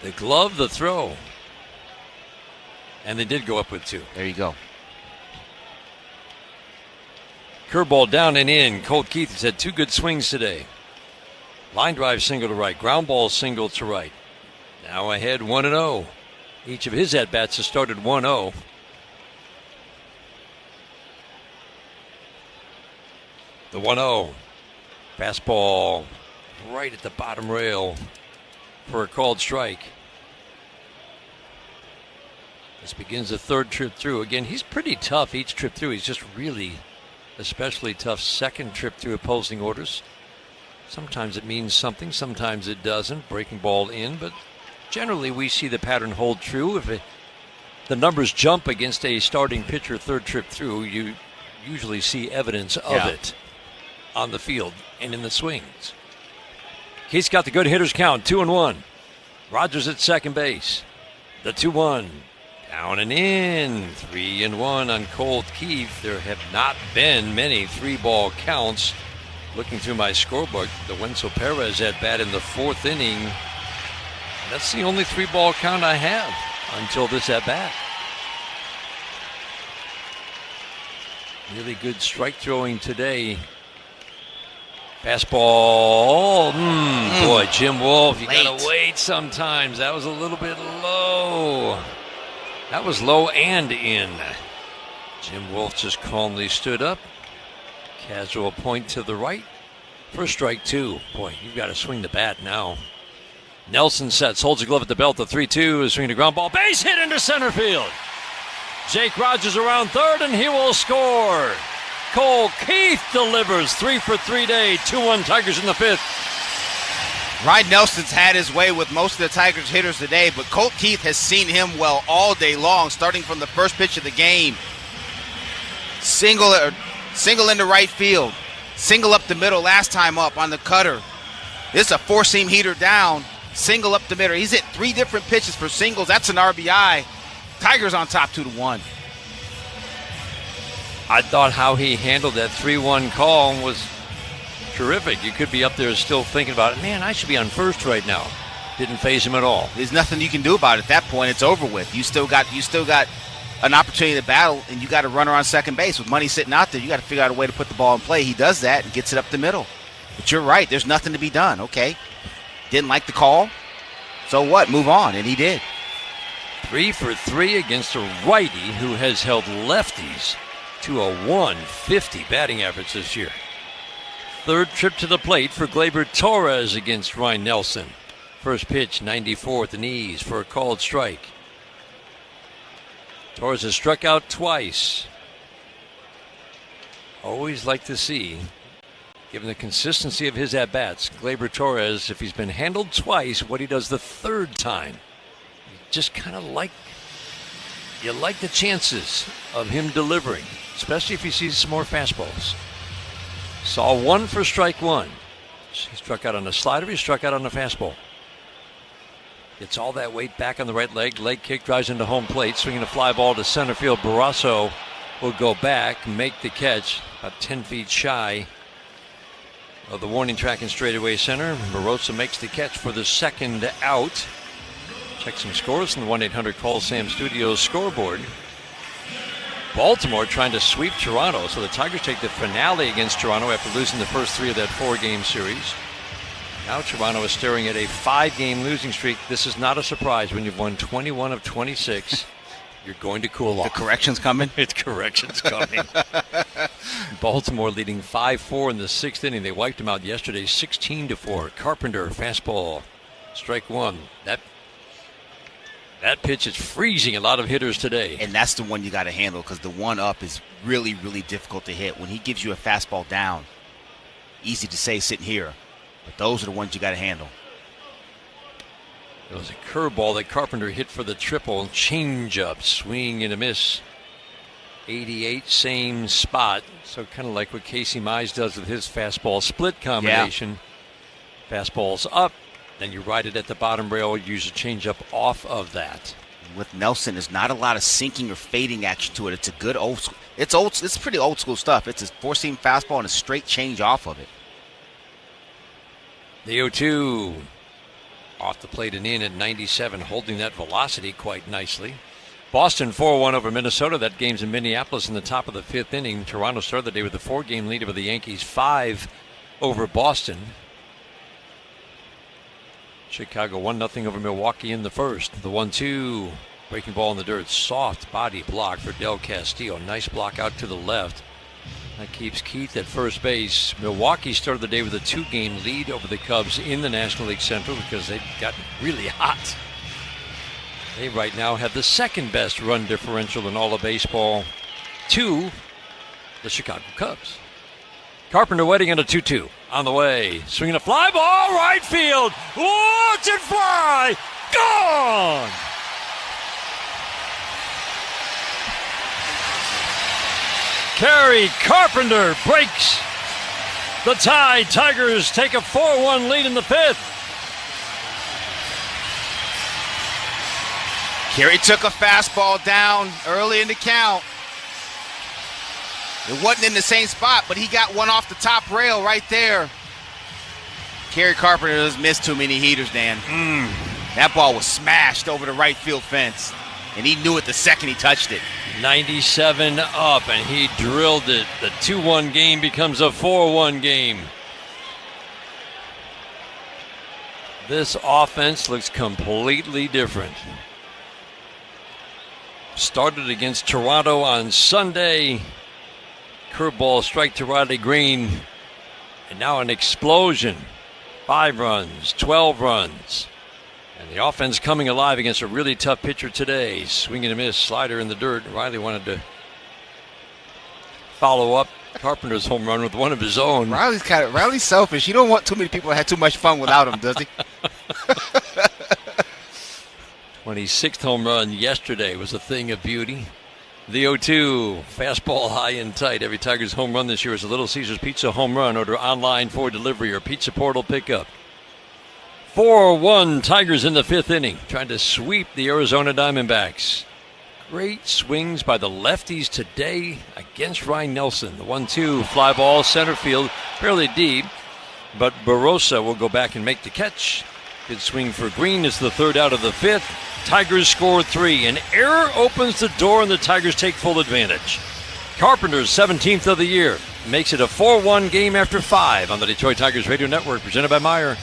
The glove, the throw. And they did go up with 2. There you go. Curveball down and in. Colt Keith has had 2 good swings today. Line drive single to right. Ground ball single to right. Now ahead 1-0. Each of his at-bats has started 1-0. The 1-0. Fastball right at the bottom rail for a called strike. This begins the 3rd trip through. Again, he's pretty tough each trip through. He's just really especially tough second trip through opposing orders. Sometimes it means something, sometimes it doesn't. Breaking ball in, but generally we see the pattern hold true. If the numbers jump against a starting pitcher 3rd trip through, you usually see evidence of it on the field and in the swings. Keith's got the good hitters count, 2-1. Rogers at second base. The 2-1. Down and in. 3-1 on Colt Keith. There have not been many 3-ball counts. Looking through my scorebook, the Wenzel Perez at bat in the 4th inning. That's the only 3-ball count I have until this at bat. Really good strike throwing today. Fastball. Boy, Jim Wolf, you got to wait sometimes. That was a little bit low. That was low and in. Jim Wolf just calmly stood up. Casual point to the right for strike 2. Boy, you've got to swing the bat now. Nelson sets, holds a glove at the belt. The 3-2 is swinging a ground ball. Base hit into center field. Jake Rogers around third, and he will score. Cole Keith delivers 3 for 3 day. 2-1 Tigers in the 5th. Ryan Nelson's had his way with most of the Tigers hitters today, but Colt Keith has seen him well all day long, starting from the first pitch of the game. Single into right field. Single up the middle last time up on the cutter. This is a four-seam heater down. Single up the middle. He's hit 3 different pitches for singles. That's an RBI. Tigers on top 2-1. I thought how he handled that 3-1 call was terrific. You could be up there still thinking about it. Man, I should be on first right now. Didn't faze him at all. There's nothing you can do about it at that point. It's over with. You still got an opportunity to battle, and you got a runner on second base. With money sitting out there, you got to figure out a way to put the ball in play. He does that and gets it up the middle. But you're right. There's nothing to be done. Okay. Didn't like the call. So what? Move on. And he did. 3 for 3 against a righty who has held lefties to a 150 batting average this year. Third trip to the plate for Gleyber Torres against Ryan Nelson. First pitch, 94 at the knees for a called strike. Torres has struck out twice. Always like to see, given the consistency of his at-bats, Gleyber Torres, if he's been handled twice, what he does the third time. You just kind of like the chances of him delivering, especially if he sees some more fastballs. Saw 1 for strike 1. He struck out on a slider, he struck out on a fastball. Gets all that weight back on the right leg. Leg kick drives into home plate, swinging a fly ball to center field. Barrasso will go back, make the catch, about 10 feet shy of the warning track in straightaway center. Barrasso makes the catch for the second out. Check some scores from the 1-800-CALL-SAM Studios scoreboard. Baltimore trying to sweep Toronto, so the Tigers take the finale against Toronto after losing the first 3 of that 4-game series. Now Toronto is staring at a 5-game losing streak. This is not a surprise when you've won 21 of 26. You're going to cool off. The correction's coming? It's correction's coming. Baltimore leading 5-4 in the 6th inning. They wiped them out yesterday 16-4. Carpenter, fastball, strike 1. That pitch is freezing a lot of hitters today. And that's the one you got to handle because the one up is really, really difficult to hit. When he gives you a fastball down, easy to say sitting here, but those are the ones you got to handle. It was a curveball that Carpenter hit for the triple. Change-up, swing and a miss. 88, same spot. So kind of like what Casey Mize does with his fastball split combination. Yeah. Fastball's up. Then you ride it at the bottom rail, use a changeup off of that. With Nelson, there's not a lot of sinking or fading action to it. It's a good old school. It's pretty old school stuff. It's a four-seam fastball and a straight change off of it. The 0-2 off the plate and in at 97, holding that velocity quite nicely. Boston 4-1 over Minnesota. That game's in Minneapolis in the top of the 5th inning. Toronto started the day with a 4-game lead over the Yankees, 5 over Boston. Chicago 1-0 over Milwaukee in the first. The 1-2, breaking ball in the dirt, soft body block for Del Castillo. Nice block out to the left. That keeps Keith at first base. Milwaukee started the day with a 2-game lead over the Cubs in the National League Central because they've gotten really hot. They right now have the second best run differential in all of baseball to the Chicago Cubs. Carpenter waiting on a 2-2 on the way. Swinging a fly ball, right field. Watch it fly. Gone. Kerry Carpenter breaks the tie. Tigers take a 4-1 lead in the 5th. Kerry took a fastball down early in the count. It wasn't in the same spot, but he got one off the top rail right there. Kerry Carpenter doesn't miss too many heaters, Dan. That ball was smashed over the right field fence, and he knew it the second he touched it. 97 up, and he drilled it. The 2-1 game becomes a 4-1 game. This offense looks completely different. Started against Toronto on Sunday. Curveball strike to Riley Green. And now an explosion. 5 runs, 12 runs. And the offense coming alive against a really tough pitcher today. Swing and a miss, slider in the dirt. Riley wanted to follow up Carpenter's home run with one of his own. Riley's selfish. He don't want too many people to have too much fun without him, does he? 26th home run yesterday was a thing of beauty. The 0-2, fastball high and tight. Every Tigers home run this year is a Little Caesars Pizza home run. Order online for delivery or Pizza Portal pickup. 4-1 Tigers in the 5th inning, trying to sweep the Arizona Diamondbacks. Great swings by the lefties today against Ryan Nelson. The 1-2 fly ball center field, fairly deep, but Barossa will go back and make the catch. Good swing for Green. It's the 3rd out of the 5th. Tigers score 3. An error opens the door and the Tigers take full advantage. Carpenter's 17th of the year makes it a 4-1 game after 5 on the Detroit Tigers Radio Network, presented by Meyer.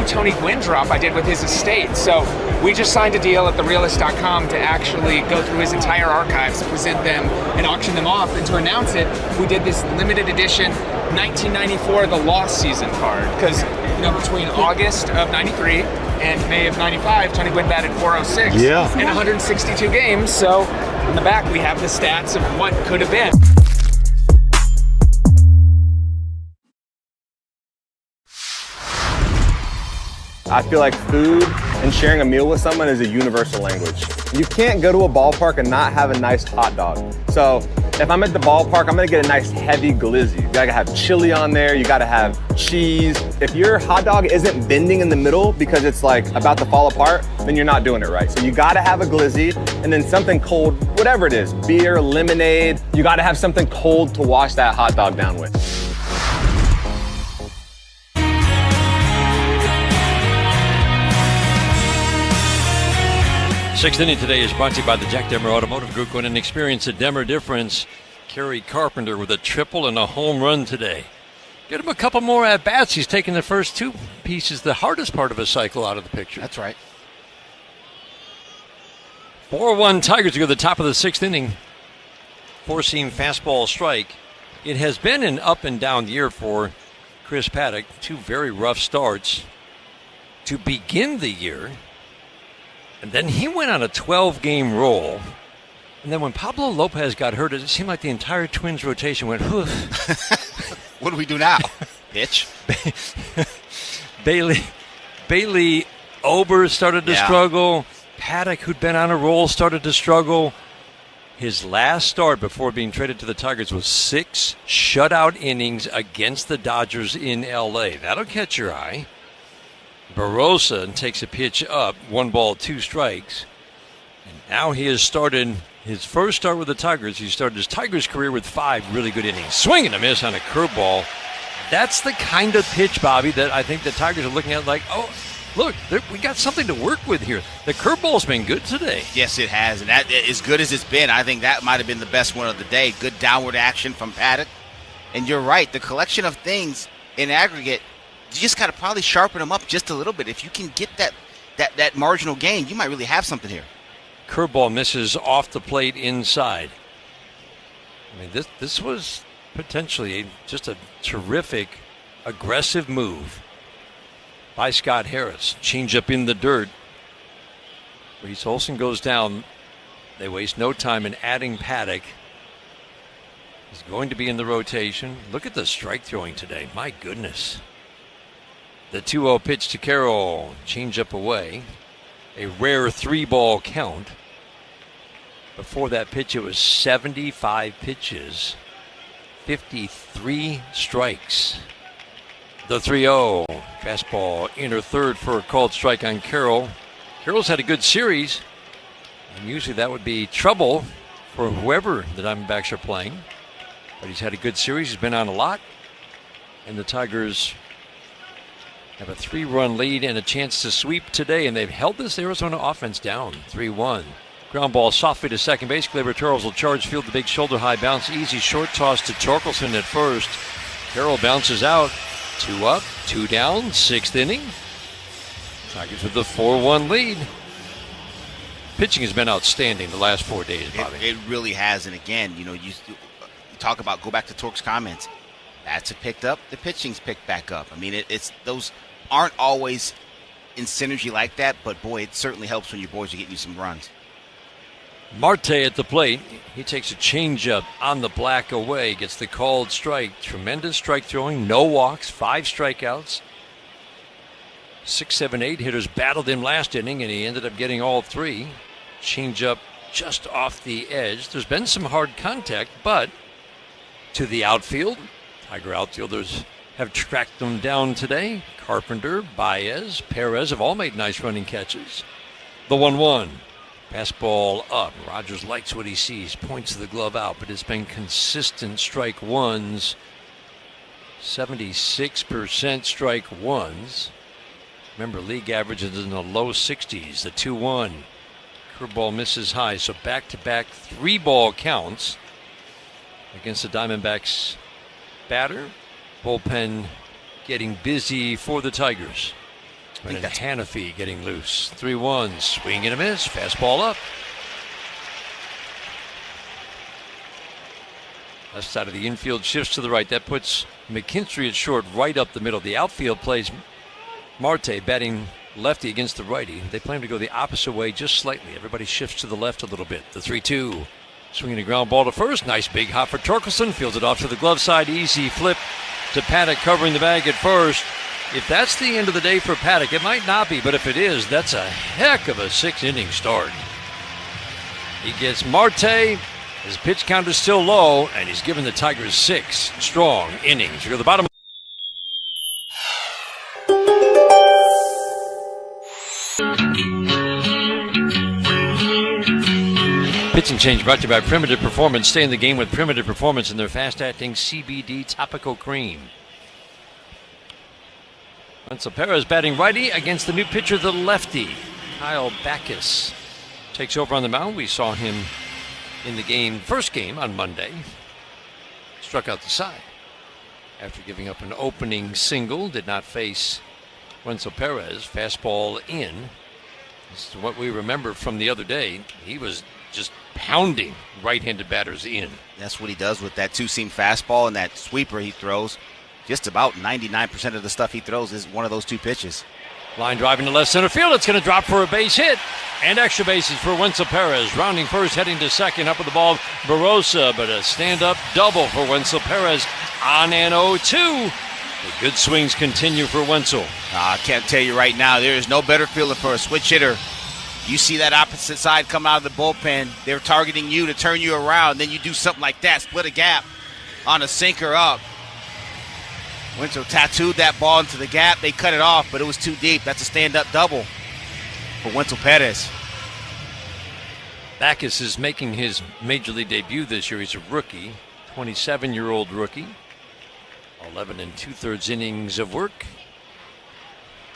Tony Gwynn drop I did with his estate. So we just signed a deal at therealist.com to actually go through his entire archives, present them, and auction them off. And to announce it, we did this limited edition 1994 The Lost Season card. Because, between August of 93 and May of 95, Tony Gwynn batted .406 in 162 games. So in the back, we have the stats of what could have been. I feel like food and sharing a meal with someone is a universal language. You can't go to a ballpark and not have a nice hot dog. So if I'm at the ballpark, I'm gonna get a nice heavy glizzy. You gotta have chili on there, you gotta have cheese. If your hot dog isn't bending in the middle because it's like about to fall apart, then you're not doing it right. So you gotta have a glizzy and then something cold, whatever it is, beer, lemonade. You gotta have something cold to wash that hot dog down with. Sixth inning today is brought to you by the Jack Demmer Automotive Group. Go in and experience a Demmer difference. Kerry Carpenter with a triple and a home run today. Get him a couple more at-bats. He's taking the first 2 pieces, the hardest part of his cycle, out of the picture. That's right. 4-1 Tigers go to the top of the 6th inning. 4-seam fastball strike. It has been an up and down year for Chris Paddock. 2 very rough starts to begin the year. And then he went on a 12-game roll. And then when Pablo Lopez got hurt, it seemed like the entire Twins rotation went, whoof. What do we do now? Pitch? Bailey Ober started to struggle. Paddock, who'd been on a roll, started to struggle. His last start before being traded to the Tigers was 6 shutout innings against the Dodgers in L.A. That'll catch your eye. Barossa takes a pitch up, 1 ball, 2 strikes. And now he has started his first start with the Tigers. He started his Tigers career with 5 really good innings. Swing and a miss on a curveball. That's the kind of pitch, Bobby, that I think the Tigers are looking at like, oh, look, we got something to work with here. The curveball's been good today. Yes, it has. And that, as good as it's been, I think that might have been the best one of the day. Good downward action from Paddock. And you're right, the collection of things in aggregate, you just got to probably sharpen them up just a little bit. If you can get that marginal gain, you might really have something here. Curveball misses off the plate inside. I mean, this was potentially just a terrific, aggressive move by Scott Harris. Changeup in the dirt. Reese Olson goes down. They waste no time in adding Paddock. He's going to be in the rotation. Look at the strike throwing today. My goodness. The 2-0 pitch to Carroll. Changeup away. A rare 3-ball count. Before that pitch, it was 75 pitches. 53 strikes. The 3-0. Fastball inner third for a called strike on Carroll. Carroll's had a good series. And usually that would be trouble for whoever the Diamondbacks are playing. But he's had a good series. He's been on a lot. And the Tigers have a 3-run lead and a chance to sweep today. And they've held this Arizona offense down 3-1. Ground ball softly to second base. Gleyber Torres will charge field, the big shoulder high bounce. Easy short toss to Torkelson at first. Carroll bounces out. 2 up, 2 down, 6th inning. Tigers with the 4-1 lead. Pitching has been outstanding the last 4 days, Bobby. It really has. And again, you talk about, go back to Torque's comments. Bats have picked up, the pitching's picked back up. I mean, it's those aren't always in synergy like that, but boy, it certainly helps when your boys are getting you some runs. Marte at the plate. He takes a changeup on the black away, gets the called strike. Tremendous strike throwing, no walks, 5 strikeouts. 6, 7, 8 hitters battled him last inning, and he ended up getting all 3. Changeup just off the edge. There's been some hard contact, but to the outfield. Tiger outfielders have tracked them down today. Carpenter, Baez, Perez have all made nice running catches. The 1-1. Fastball up. Rogers likes what he sees, points the glove out, but it's been consistent strike ones. 76% strike ones. Remember, league average is in the low 60s. The 2-1. Curveball misses high, so back-to-back 3-ball counts against the Diamondbacks batter. Bullpen getting busy for the Tigers. And Hannafy getting loose. 3-1, swing and a miss, fastball up. Left side of the infield shifts to the right. That puts McKinstry at short, right up the middle. The outfield plays Marte batting lefty against the righty. They plan to go the opposite way just slightly. Everybody shifts to the left a little bit. The 3-2. Swinging a ground ball to first. Nice big hop for Torkelson. Fields it off to the glove side. Easy flip to Paddock covering the bag at first. If that's the end of the day for Paddock, it might not be, but if it is, that's a heck of a 6-inning start. He gets Marte. His pitch count is still low, and he's given the Tigers 6 strong innings. We go to the bottom. Pitching change brought to you by Primitive Performance. Stay in the game with Primitive Performance and their fast-acting CBD topical cream. Wenzel Perez batting righty against the new pitcher, the lefty, Kyle Backus. Takes over on the mound. We saw him in the first game on Monday. Struck out the side after giving up an opening single. Did not face Wenzel Perez. Fastball in. This is what we remember from the other day. He was just pounding right-handed batters in. That's what he does with that two-seam fastball and that sweeper he throws. Just about 99% of the stuff he throws is one of those 2 pitches. Line driving to left center field. It's going to drop for a base hit. And extra bases for Wenzel Perez. Rounding first, heading to second. Up with the ball, Barossa. But a stand-up double for Wenzel Perez on an 0-2. The good swings continue for Wenzel. I can't tell you right now, there is no better feeling for a switch hitter. You see that opposite side come out of the bullpen. They're targeting you to turn you around. Then you do something like that, split a gap on a sinker up. Wenzel tattooed that ball into the gap. They cut it off, but it was too deep. That's a stand-up double for Wenzel Perez. Backus is making his major league debut this year. He's a rookie, 27-year-old rookie. 11 2/3 innings of work.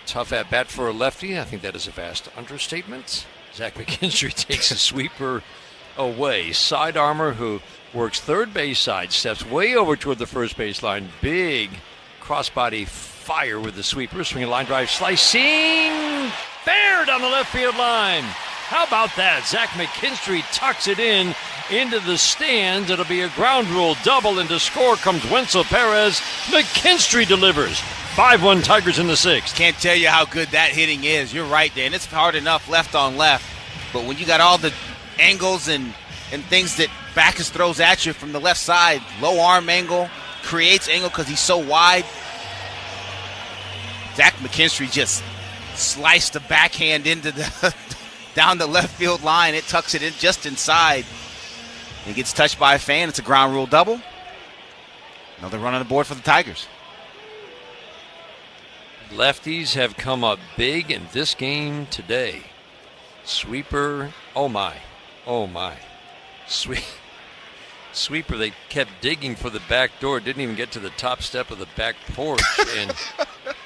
Tough at bat for a lefty. I think that is a vast understatement. Zach McKinstry takes a sweeper away. Side armor, who works third base side, steps way over toward the first base line. Big crossbody fire with the sweeper. Swinging line drive, slicing fair down the left field line. How about that? Zach McKinstry tucks it in into the stands. It'll be a ground rule double, and to score comes Wenzel Perez. McKinstry delivers. 5-1 Tigers in the 6th. Can't tell you how good that hitting is. You're right, Dan. It's hard enough left on left. But when you got all the angles and things that Backus throws at you from the left side, low arm angle, creates angle because he's so wide. Zach McKinstry just sliced the backhand into the down the left field line. It tucks it in just inside. It gets touched by a fan. It's a ground rule double. Another run on the board for the Tigers. Lefties have come up big in this game today. Sweeper, oh my. Sweeper, they kept digging for the back door, didn't even get to the top step of the back porch, and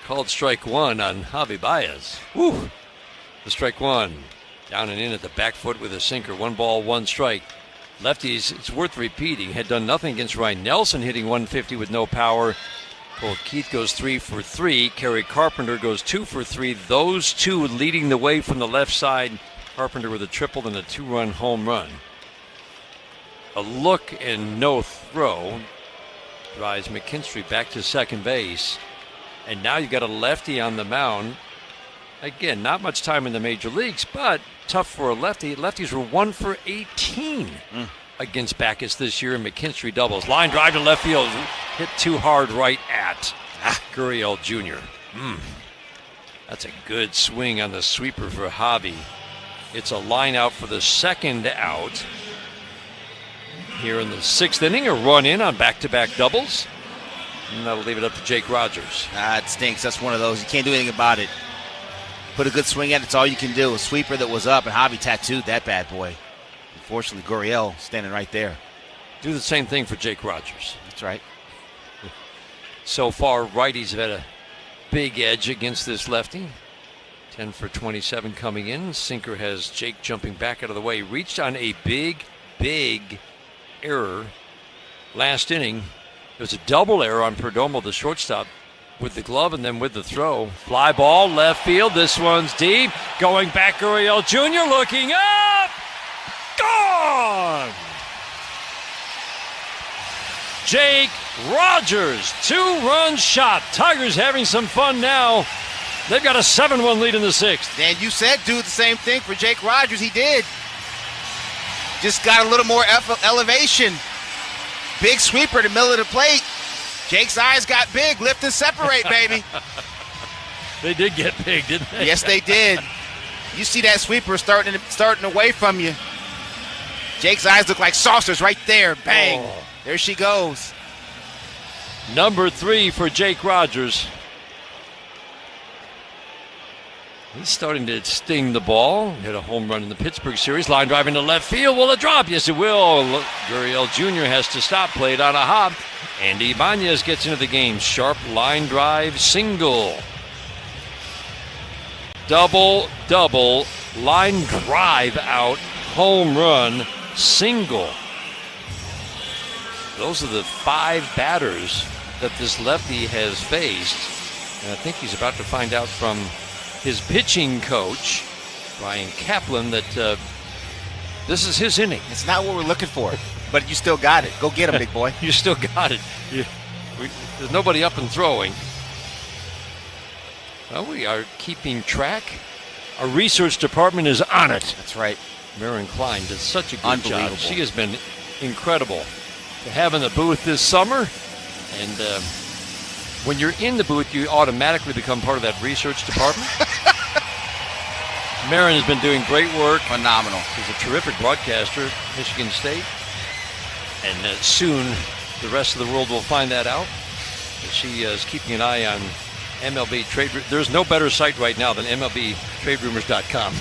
called strike one on Javi Baez. Woo! The strike one. Down and in at the back foot with a sinker. 1 ball, 1 strike. Lefties, it's worth repeating, had done nothing against Ryan Nelson, hitting 150 with no power. Cole Keith goes 3 for 3. Kerry Carpenter goes 2 for 3. Those two leading the way from the left side. Carpenter with a triple and a 2-run home run. A look and no throw drives McKinstry back to second base. And now you've got a lefty on the mound. Again, not much time in the major leagues, but tough for a lefty. Lefties were 1 for 18 against Backus this year, and McKinstry doubles. Line drive to left field, hit too hard right at Gurriel Jr. That's a good swing on the sweeper for Javi. It's a line out for the second out. Here in the 6th inning, a run in on back-to-back doubles. And that'll leave it up to Jake Rogers. It stinks. That's one of those. You can't do anything about it. Put a good swing at it. It's all you can do. A sweeper that was up, and Javi tattooed that bad boy. Unfortunately, Gurriel standing right there. Do the same thing for Jake Rogers. That's right. So far, righties have had a big edge against this lefty. 10 for 27 coming in. Sinker has Jake jumping back out of the way. Reached on a big error last inning. There was a double error on Perdomo, the shortstop, with the glove and then with the throw. Fly ball, left field. This one's deep. Going back, Gurriel Jr. looking up. Gone! Jake Rogers, 2-run shot. Tigers having some fun now. They've got a 7-1 lead in the 6th. And you said do the same thing for Jake Rogers. He did. Just got a little more elevation. Big sweeper to the middle of the plate. Jake's eyes got big. Lift and separate, baby. They did get big, didn't they? Yes, they did. You see that sweeper starting away from you. Jake's eyes look like saucers right there. Bang. Oh. There she goes. Number 3 for Jake Rogers. He's starting to sting the ball. Hit a home run in the Pittsburgh series. Line drive into left field. Will it drop? Yes, it will. Gurriel Jr. has to stop. Played on a hop. Andy Ibanez gets into the game. Sharp line drive single. Double, line drive out, home run, single. Those are the 5 batters that this lefty has faced. And I think he's about to find out from his pitching coach, Brian Kaplan, that this is his inning. It's not what we're looking for, but you still got it. Go get him, big boy. You still got it. There's nobody up and throwing. Well, we are keeping track. Our research department is on it. That's right. Maren Klein does such a good job. She has been incredible to have in the booth this summer. And when you're in the booth, you automatically become part of that research department. Maren has been doing great work. Phenomenal. She's a terrific broadcaster at Michigan State. And soon the rest of the world will find that out. She is keeping an eye on MLB trade. There's no better site right now than MLBTradeRumors.com.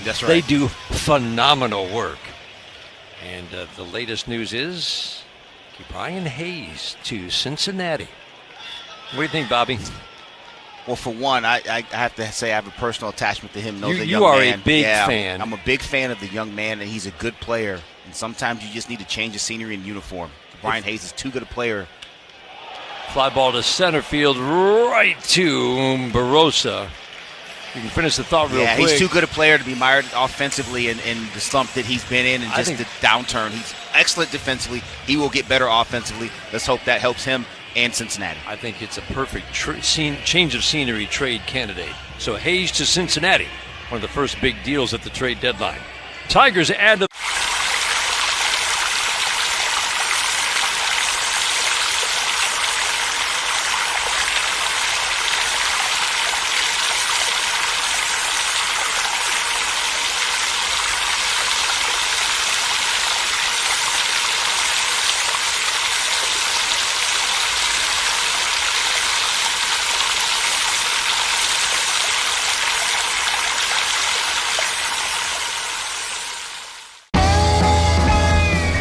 That's right. They do phenomenal work. And the latest news is Brian Hayes to Cincinnati. What do you think, Bobby? Well, for one, I have to say I have a personal attachment to him. You are a big fan. I'm a big fan of the young man, and he's a good player. And sometimes you just need to change the scenery and uniform. Brian Hayes is too good a player. Fly ball to center field, right to Barossa. You can finish the thought real quick. Yeah, he's too good a player to be mired offensively in the slump that he's been in and just the downturn. He's excellent defensively. He will get better offensively. Let's hope that helps him and Cincinnati. I think it's a perfect change of scenery trade candidate. So Hayes to Cincinnati, one of the first big deals at the trade deadline. Tigers add to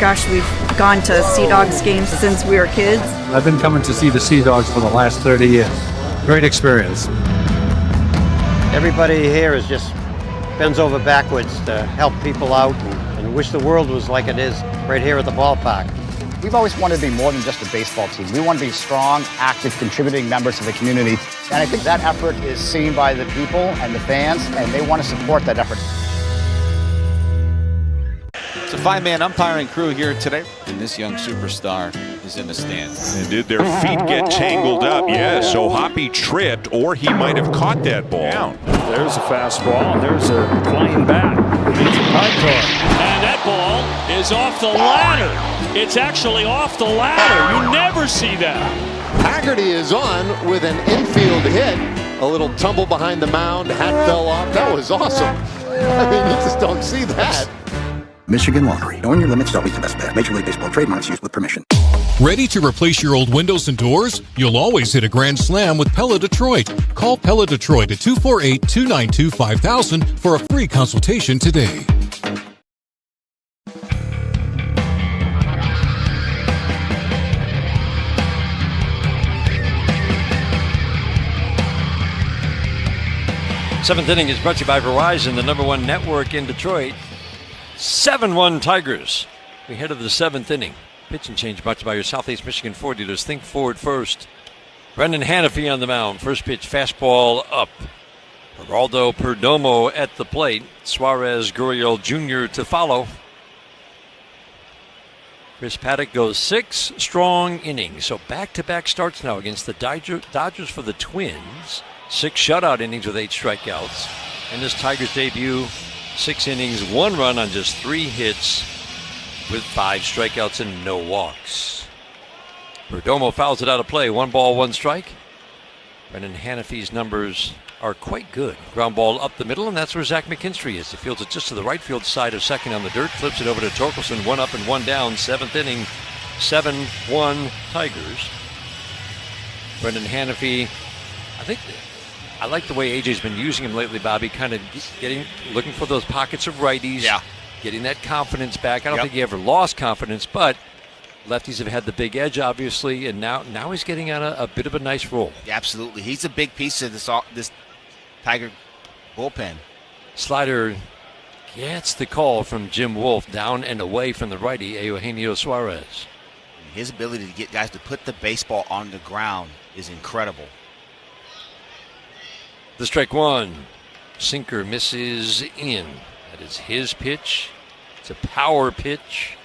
Gosh, we've gone to Sea Dogs games since we were kids. I've been coming to see the Sea Dogs for the last 30 years. Great experience. Everybody here is just bends over backwards to help people out and wish the world was like it is right here at the ballpark. We've always wanted to be more than just a baseball team. We want to be strong, active, contributing members of the community. And I think that effort is seen by the people and the fans, and they want to support that effort. It's a five-man umpiring crew here today, and this young superstar is in the stands. And did their feet get tangled up? Yes, so Hoppy tripped, or he might have caught that ball. Down. There's a fastball, and there's a flying bat. It's a high car. And that ball is off the ladder. It's actually off the ladder. You never see that. Haggerty is on with an infield hit. A little tumble behind the mound, hat fell off. That was awesome. I mean, you just don't see that. Michigan Lottery. Knowing your limits is always the best bet. Major League Baseball trademarks used with permission. Ready to replace your old windows and doors? You'll always hit a grand slam with Pella Detroit. Call Pella Detroit at 248-292-5000 for a free consultation today. Seventh inning is brought to you by Verizon, the #1 network in Detroit. 7-1 Tigers. We head to the seventh inning. Pitch and change brought to you by your Southeast Michigan Ford dealers. Think forward first. Brendan Hanafy on the mound. First pitch, fastball up. Geraldo Perdomo at the plate. Suarez Gurriel Jr. to follow. Chris Paddock goes 6 strong innings. So back-to-back starts now against the Dodgers for the Twins. 6 shutout innings with 8 strikeouts. And this Tigers debut, 6 innings, 1 run on just 3 hits with 5 strikeouts and no walks. Perdomo fouls it out of play. 1 ball, 1 strike. Brendan Hanafy's numbers are quite good. Ground ball up the middle, and that's where Zach McKinstry is. He fields it just to the right field side of second on the dirt, flips it over to Torkelson. 1 up and 1 down. 7th inning, 7-1 Tigers. Brendan Hanafy, I like the way AJ's been using him lately, Bobby, kind of looking for those pockets of righties, getting that confidence back. I don't think he ever lost confidence, but lefties have had the big edge, obviously, and now he's getting on a bit of a nice roll. Yeah, absolutely. He's a big piece of this Tiger bullpen. Slider gets the call from Jim Wolf, down and away from the righty, Eugenio Suarez. His ability to get guys to put the baseball on the ground is incredible. The strike one. Sinker misses in. That is his pitch. It's a power pitch.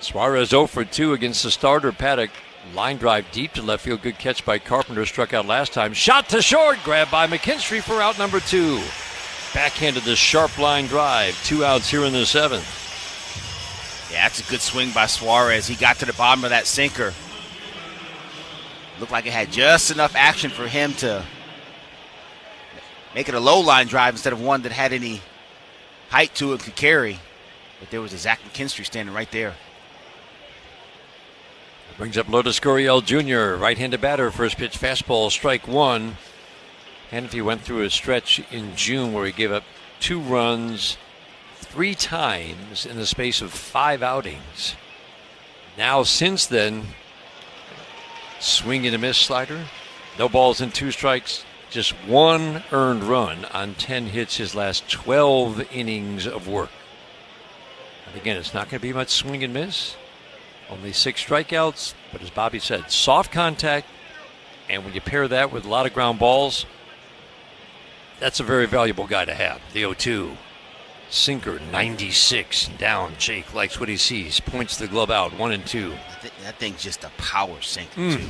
Suarez 0 for 2 against the starter, Paddock. Line drive deep to left field. Good catch by Carpenter. Struck out last time. Shot to short. Grabbed by McKinstry for out number 2. Backhanded the sharp line drive. 2 outs here in the 7th. Yeah, that's a good swing by Suarez. He got to the bottom of that sinker. Looked like it had just enough action for him to make it a low line drive instead of one that had any height to it, could carry. But there was a Zach McKinstry standing right there. Brings up Lourdes Gurriel Jr., right-handed batter. First pitch fastball, strike 1. Hanafy went through a stretch in June where he gave up 2 runs 3 times in the space of 5 outings. Now, since then, swing and a miss slider. No balls and 2 strikes. Just 1 earned run on 10 hits his last 12 innings of work. And again, it's not going to be much swing and miss. Only 6 strikeouts. But as Bobby said, soft contact. And when you pair that with a lot of ground balls, that's a very valuable guy to have. The 0-2. Sinker, 96. Down. Jake likes what he sees. Points the glove out. 1 and 2. That thing's just a power sinker, too.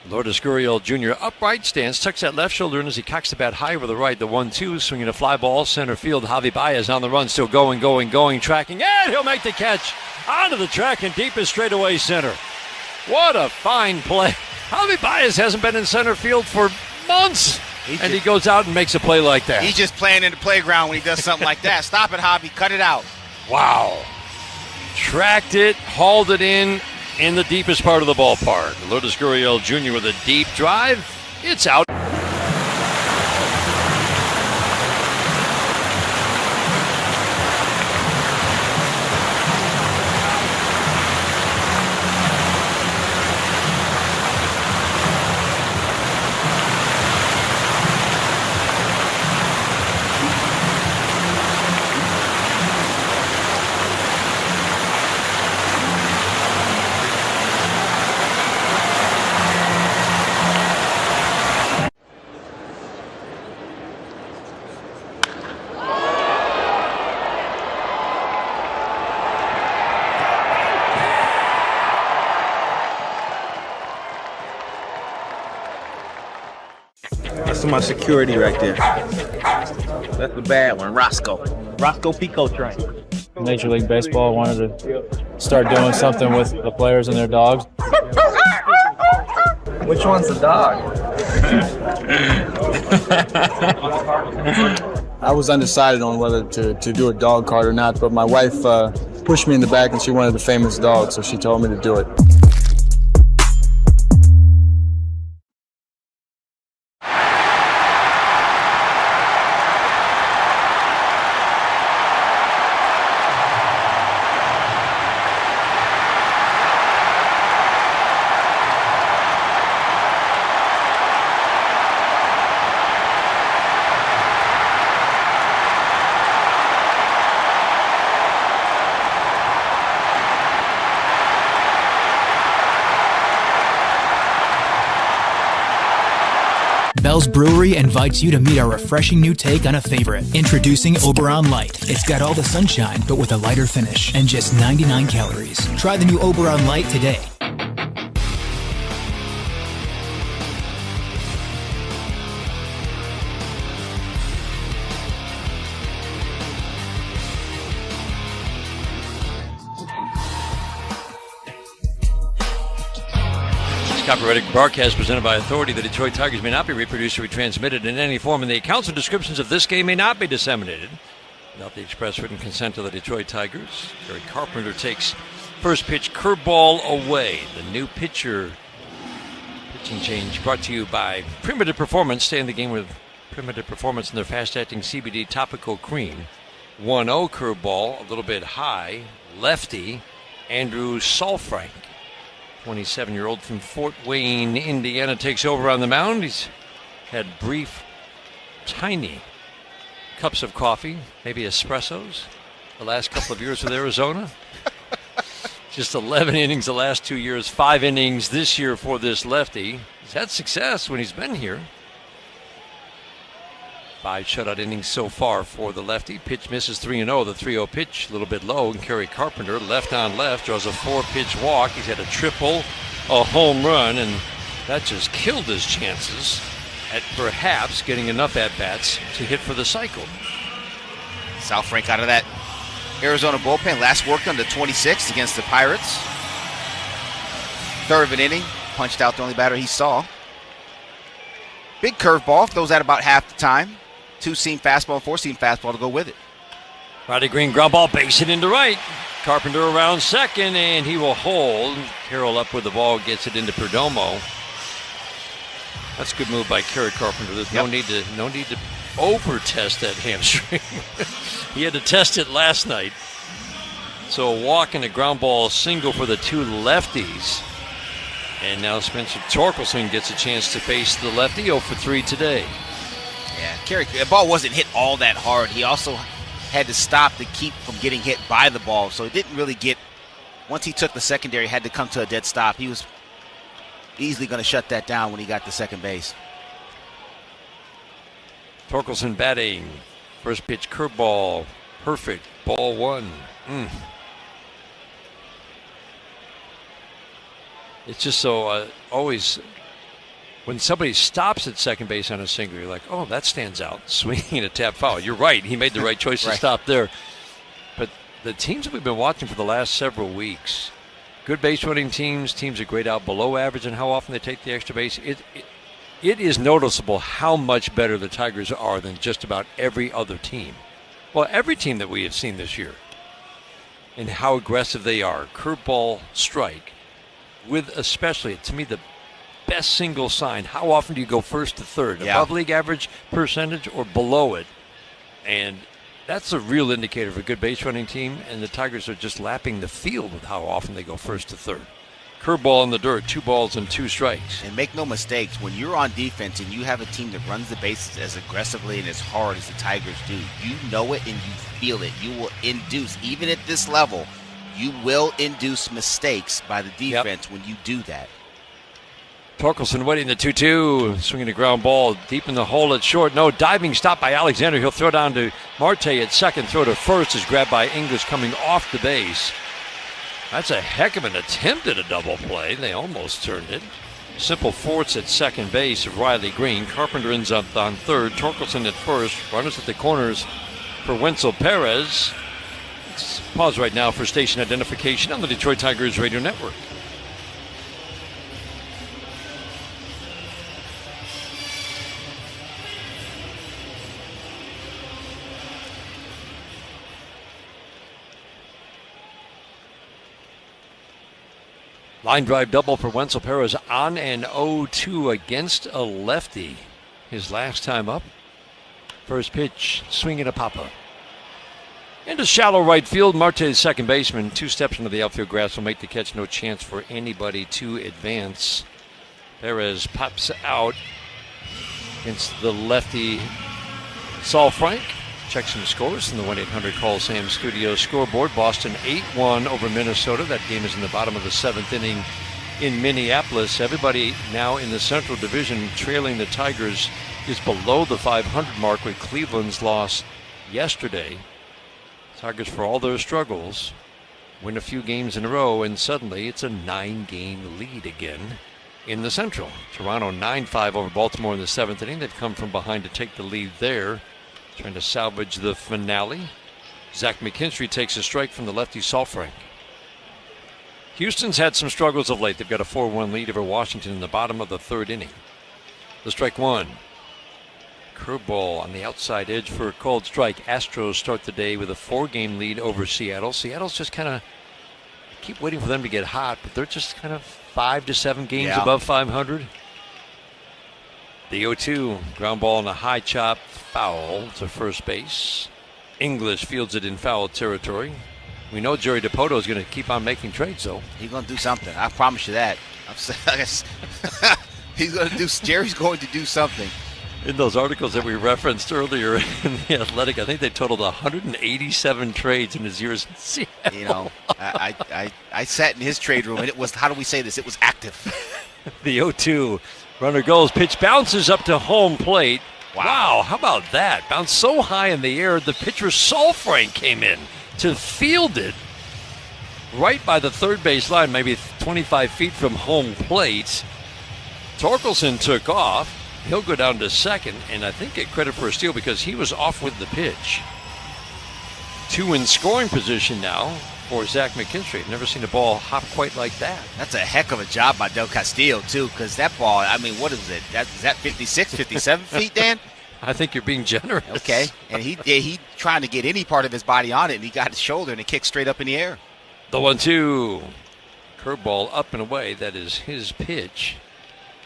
Lourdes Gurriel Jr. upright stance, tucks that left shoulder in as he cocks the bat high over the right. The 1-2, swinging a fly ball, center field. Javi Baez on the run, still going, tracking, and he'll make the catch onto the track and deepest straightaway center. What a fine play. Javi Baez hasn't been in center field for months, and he goes out and makes a play like that. He's just playing in the playground when he does something like that. Stop it, Javi. Cut it out. Wow. Tracked it, hauled it in the deepest part of the ballpark. Lourdes Gurriel Jr. with a deep drive. It's out. That's my security right there. That's the bad one, Roscoe Pico train. Major League Baseball wanted to start doing something with the players and their dogs. Which one's the dog? I was undecided on whether to do a dog card or not, but my wife pushed me in the back and she wanted a famous dog, so she told me to do it. Bell's Brewery invites you to meet our refreshing new take on a favorite. Introducing Oberon Light. It's got all the sunshine, but with a lighter finish and just 99 calories. Try the new Oberon Light today. Copyrighted broadcast presented by authority. The Detroit Tigers may not be reproduced or retransmitted in any form, and the accounts and descriptions of this game may not be disseminated without the express written consent of the Detroit Tigers. Gary Carpenter takes first pitch curveball away. The new pitching change brought to you by Primitive Performance. Stay in the game with Primitive Performance and their fast-acting CBD topical cream. 1-0 curveball, a little bit high. Lefty, Andrew Solfrank. 27-year-old from Fort Wayne, Indiana, takes over on the mound. He's had brief, tiny cups of coffee, maybe espressos, the last couple of years with Arizona. Just 11 innings the last 2 years, 5 innings this year for this lefty. He's had success when he's been here. 5 shutout innings so far for the lefty. Pitch misses 3-0. The 3-0 pitch a little bit low. And Kerry Carpenter, left on left, draws a 4-pitch walk. He's had a triple, a home run, and that just killed his chances at perhaps getting enough at-bats to hit for the cycle. South Frank out of that Arizona bullpen. Last worked on the 26th against the Pirates. Third of an inning. Punched out the only batter he saw. Big curveball. Throws out about half the time. 2-seam fastball and 4-seam fastball to go with it. Roddy Green ground ball, base it into right. Carpenter around second, and he will hold. Carroll up with the ball, gets it into Perdomo. That's a good move by Kerry Carpenter. There's no need to over-test that hamstring. He had to test it last night. So a walk and a ground ball single for the two lefties. And now Spencer Torkelson gets a chance to face the lefty. 0 for 3 today. Yeah, Kerry, the ball wasn't hit all that hard. He also had to stop to keep from getting hit by the ball. So it didn't really get, once he took the secondary, had to come to a dead stop. He was easily going to shut that down when he got to second base. Torkelson batting. First pitch curveball. Perfect. Ball 1. It's just so always, when somebody stops at second base on a single, you're like, oh, that stands out. Swinging a tap foul. You're right. He made the right choice to stop there. But the teams that we've been watching for the last several weeks, good base running teams that grade out below average and how often they take the extra base, it is noticeable how much better the Tigers are than just about every other team. Well, every team that we have seen this year, and how aggressive they are. Curveball, strike, with especially, to me, the best single sign. How often do you go first to third? Yeah. Above league average percentage or below it? And that's a real indicator of a good base running team, and the Tigers are just lapping the field with how often they go first to third. Curveball in the dirt, 2 balls and 2 strikes. And make no mistakes, when you're on defense and you have a team that runs the bases as aggressively and as hard as the Tigers do, you know it and you feel it. You will induce, even at this level, you will induce mistakes by the defense when you do that. Torkelson waiting the 2-2, swinging a ground ball deep in the hole at short. No, diving stop by Alexander. He'll throw down to Marte at second. Throw to first is grabbed by English coming off the base. That's a heck of an attempt at a double play. They almost turned it. Simple fourths at second base of Riley Green. Carpenter ends up on third. Torkelson at first. Runners at the corners for Wenzel Perez. Let's pause right now for station identification on the Detroit Tigers Radio Network. Line drive double for Wenzel Perez on an 0-2 against a lefty. His last time up. First pitch, swinging a pop-up. Into shallow right field, Marte's second baseman. 2 steps into the outfield grass will make the catch. No chance for anybody to advance. Perez pops out against the lefty Saul Frank. Check some scores in the 1-800-CALL SAM studio scoreboard. Boston 8-1 over Minnesota. That game is in the bottom of the 7th inning in Minneapolis. Everybody now in the Central Division trailing the Tigers is below the 500 mark with Cleveland's loss yesterday. Tigers, for all their struggles, win a few games in a row, and suddenly it's a 9-game lead again in the Central. Toronto 9-5 over Baltimore in the 7th inning. They've come from behind to take the lead there. Trying to salvage the finale. Zach McKinstry takes a strike from the lefty Saul Frank. Houston's had some struggles of late. They've got a 4-1 lead over Washington in the bottom of the 3rd inning. The strike one. Curveball on the outside edge for a called strike. Astros start the day with a 4-game lead over Seattle. Seattle's just kind of keep waiting for them to get hot, but they're just kind of 5 to 7 games above 500. The 0-2, ground ball on a high chop, foul to first base. English fields it in foul territory. We know Jerry DiPoto is going to keep on making trades, though. He's going to do something. I promise you that. Jerry's going to do something. In those articles that we referenced earlier in The Athletic, I think they totaled 187 trades in his years in Seattle. You know, I sat in his trade room, and it was, how do we say this? It was active. The 0-2. Runner goes, pitch bounces up to home plate. Wow, how about that? Bounced so high in the air, the pitcher Saul Frank came in to field it right by the third base line, maybe 25 feet from home plate. Torkelson took off. He'll go down to second, and I think get credit for a steal because he was off with the pitch. 2 in scoring position now for Zach McKinstry. Never seen a ball hop quite like that. That's a heck of a job by Del Castillo, too, because that ball, I mean, what is it? Is that 56, 57 feet, Dan? I think you're being generous. Okay, and he trying to get any part of his body on it, and he got his shoulder, and it kicked straight up in the air. The 1-2. Curveball up and away. That is his pitch.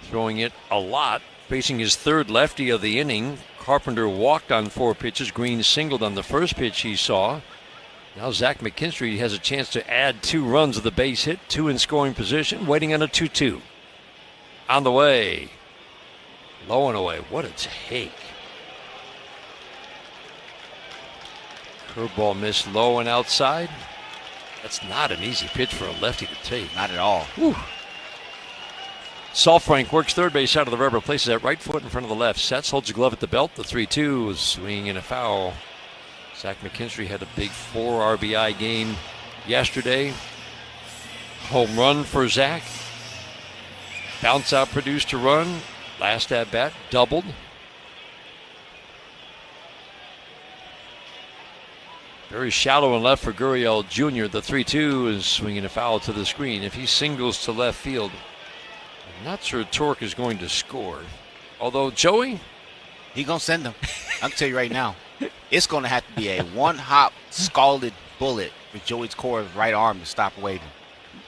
Throwing it a lot. Facing his 3rd lefty of the inning. Carpenter walked on 4 pitches. Green singled on the first pitch he saw. Now Zach McKinstry has a chance to add 2 runs with a base hit, 2 in scoring position, waiting on a 2-2. On the way. Low and away. What a take. Curveball missed low and outside. That's not an easy pitch for a lefty to take. Not at all. Whew. Saul Frank works third base out of the rubber, places that right foot in front of the left. Sets, holds the glove at the belt. The 3-2 swing and a foul. Zach McKinstry had a big 4 RBI game yesterday. Home run for Zach. Bounce out produced a run. Last at bat, doubled. Very shallow and left for Gurriel Jr. The 3-2 is swinging a foul to the screen. If he singles to left field, I'm not sure Torque is going to score. Although, Joey? He's going to send them. I'll tell you right now. It's going to have to be a one-hop scalded bullet with Joey's core right arm to stop waving.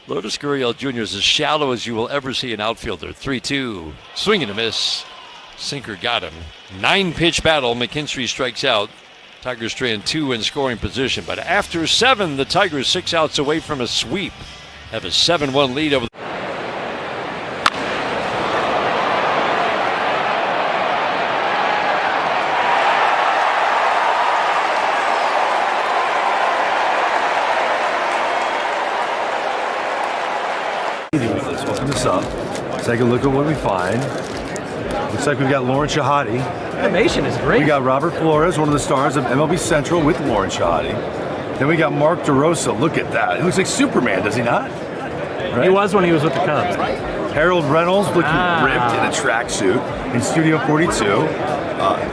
Lourdes Gurriel Jr. is as shallow as you will ever see an outfielder. 3-2. Swing and a miss. Sinker got him. 9-pitch battle. McKinstry strikes out. Tigers strand 2 in scoring position. But after 7, the Tigers 6 outs away from a sweep. Have a 7-1 lead over the Open this up. Take a look at what we find. Looks like we've got Lauren Shahadi. Animation is great. We got Robert Flores, one of the stars of MLB Central with Lauren Shahadi. Then we got Mark DeRosa. Look at that. He looks like Superman, does he not? Right? He was when he was with the Cubs. Harold Reynolds looking ripped in a tracksuit in Studio 42.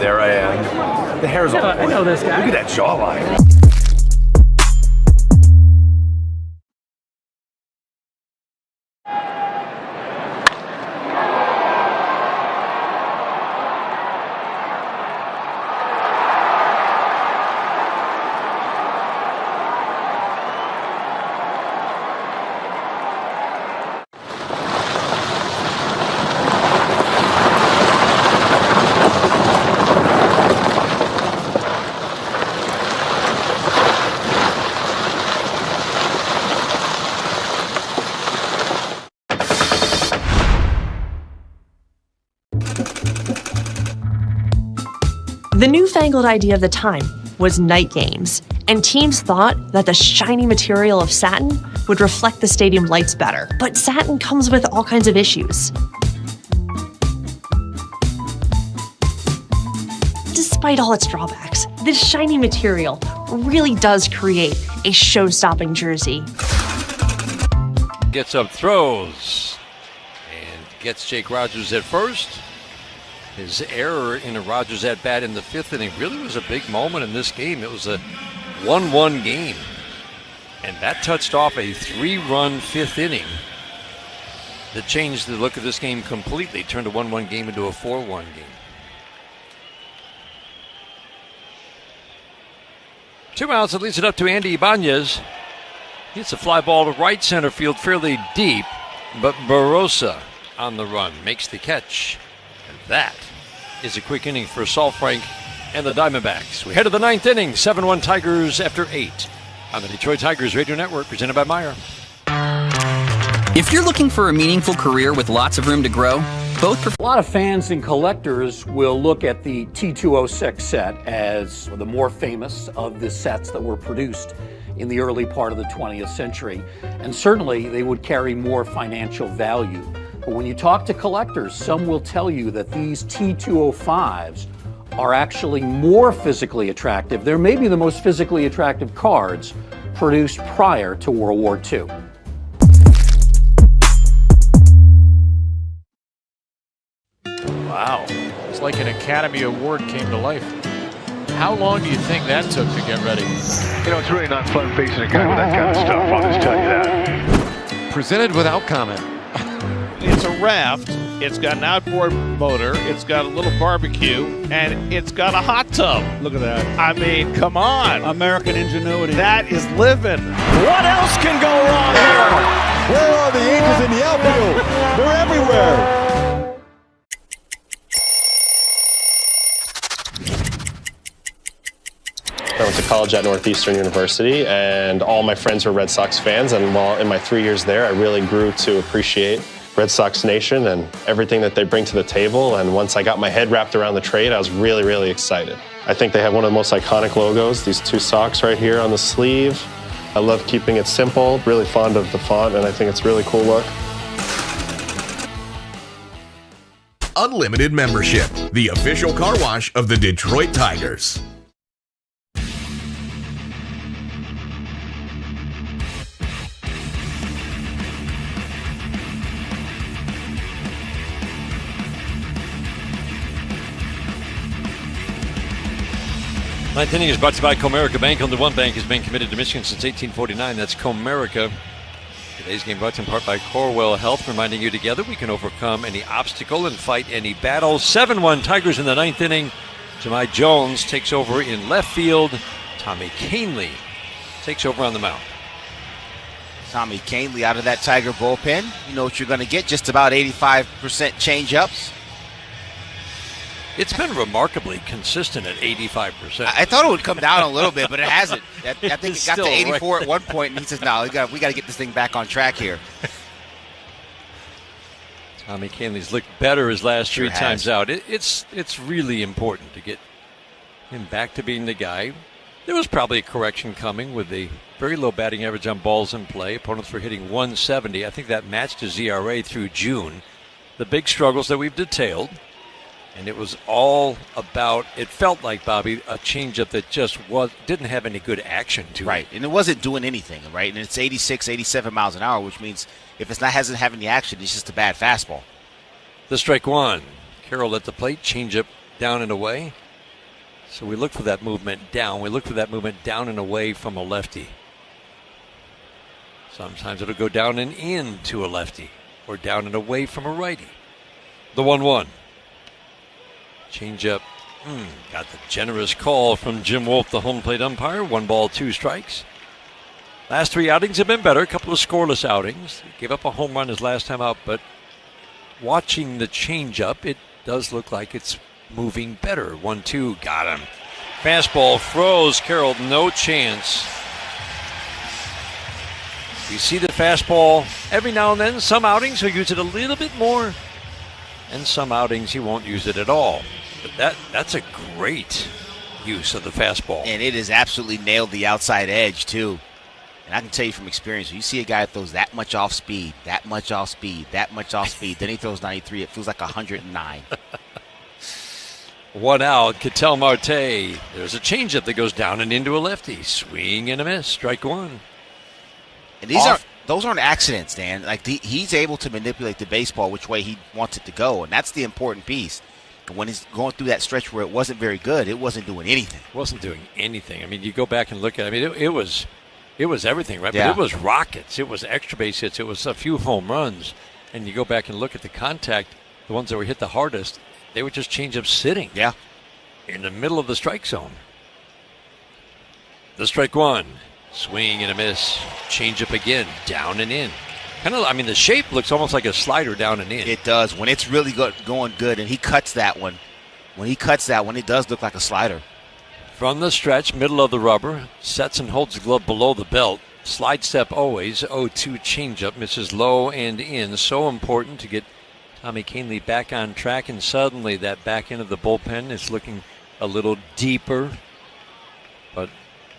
There I am. The hair's on point. I know this guy. Look at that jawline. The newfangled idea of the time was night games, and teams thought that the shiny material of satin would reflect the stadium lights better. But satin comes with all kinds of issues. Despite all its drawbacks, this shiny material really does create a show-stopping jersey. Gets up, throws, and gets Jake Rogers at first. His error in a Rogers at bat in the 5th inning really was a big moment in this game. It was a 1-1 game, and that touched off a 3-run 5th inning that changed the look of this game completely, turned a 1-1 game into a 4-1 game. 2 outs, it leads it up to Andy Ibanez. Hits a fly ball to right center field fairly deep, but Barossa on the run makes the catch. And that is a quick inning for Saul Frank and the Diamondbacks. We head to the 9th inning, 7-1 Tigers after 8 on the Detroit Tigers Radio Network, presented by Meyer. If you're looking for a meaningful career with lots of room to grow, a lot of fans and collectors will look at the T206 set as the more famous of the sets that were produced in the early part of the 20th century. And certainly they would carry more financial value. But when you talk to collectors, some will tell you that these T205s are actually more physically attractive. They're maybe the most physically attractive cards produced prior to World War II. Wow, it's like an Academy Award came to life. How long do you think that took to get ready? You know, it's really not fun facing a guy with that kind of stuff, I'll just tell you that. Presented without comment. It's a raft, it's got an outboard motor, it's got a little barbecue, and it's got a hot tub. Look at that. I mean, come on. American ingenuity. That is living. What else can go wrong here? Where are the Yankees in the outfield? They're everywhere. I went to college at Northeastern University, and all my friends were Red Sox fans, and while in my 3 years there, I really grew to appreciate Red Sox Nation and everything that they bring to the table, and once I got my head wrapped around the trade, I was really, really excited. I think they have one of the most iconic logos, these 2 socks right here on the sleeve. I love keeping it simple, really fond of the font, and I think it's a really cool look. Unlimited membership, the official car wash of the Detroit Tigers. Ninth inning is brought to you by Comerica Bank. Only one bank has been committed to Michigan since 1849. That's Comerica. Today's game brought to you in part by Corewell Health, reminding you together we can overcome any obstacle and fight any battle. 7-1 Tigers in the 9th inning. Jahmai Jones takes over in left field. Tommy Kahnle takes over on the mound. Tommy Kahnle out of that Tiger bullpen. You know what you're going to get, just about 85% change-ups. It's been remarkably consistent at 85%. I thought it would come down a little bit, but it hasn't. I think it got to 84 right at one point, and he says, no, we got to get this thing back on track here. Tommy Kahnle's looked better his last 3 times out. It's really important to get him back to being the guy. There was probably a correction coming with the very low batting average on balls in play. Opponents were hitting 170. I think that matched his ERA through June. The big struggles that we've detailed. And it was all about, it felt like, Bobby, a changeup that just didn't have any good action to it. Right, and it wasn't doing anything, right? And it's 86, 87 miles an hour, which means if it's not hasn't having the action, it's just a bad fastball. The strike one. Carroll at the plate, changeup down and away. So we look for that movement down. We look for that movement down and away from a lefty. Sometimes it'll go down and in to a lefty or down and away from a righty. The 1-1. Changeup. Got the generous call from Jim Wolf, the home plate umpire. 1 ball, 2 strikes. Last 3 outings have been better. A couple of scoreless outings. Gave up a home run his last time out, but watching the changeup, it does look like it's moving better. 1-2, got him. Fastball froze. Carroll, no chance. You see the fastball every now and then. Some outings he'll use it a little bit more, and some outings he won't use it at all. But that's a great use of the fastball. And it has absolutely nailed the outside edge, too. And I can tell you from experience, when you see a guy that throws that much off speed, then he throws 93, it feels like 109. 1 out, Ketel Marte. There's a changeup that goes down and into a lefty. Swing and a miss, strike 1. And those aren't accidents, Dan. Like he's able to manipulate the baseball which way he wants it to go, and that's the important piece. When he's going through that stretch where it wasn't very good, it wasn't doing anything. It wasn't doing anything. I mean, you go back and look at it. I mean, it was everything, right? Yeah. But it was rockets. It was extra base hits. It was a few home runs. And you go back and look at the contact, the ones that were hit the hardest, they were just changeups sitting. Yeah. In the middle of the strike zone. The strike 1. Swing and a miss. Changeup again. Down and in. Kind of, I mean, the shape looks almost like a slider down and in. It does. When it's really going good, and he cuts that one. When he cuts that one, it does look like a slider. From the stretch, middle of the rubber, sets and holds the glove below the belt. Slide step always. 0-2 changeup. Misses low and in. So important to get Tommy Kahnle back on track, and suddenly that back end of the bullpen is looking a little deeper. But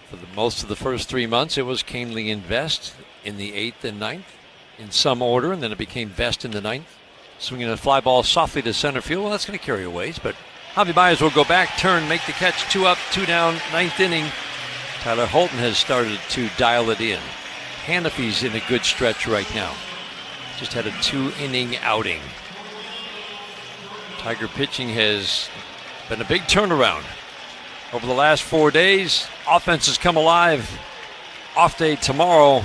for most of the first 3 months, it was Kahnle and Vest in the 8th and 9th in some order, and then it became Vest in the 9th. Swinging a fly ball softly to center field. Well, that's going to carry a ways, but Javi Baez will go back, turn, make the catch. 2 up, 2 down, 9th inning. Tyler Holton has started to dial it in. Hanafy's in a good stretch right now. Just had a 2-inning outing. Tiger pitching has been a big turnaround. Over the last 4 days, offense has come alive. Off day tomorrow.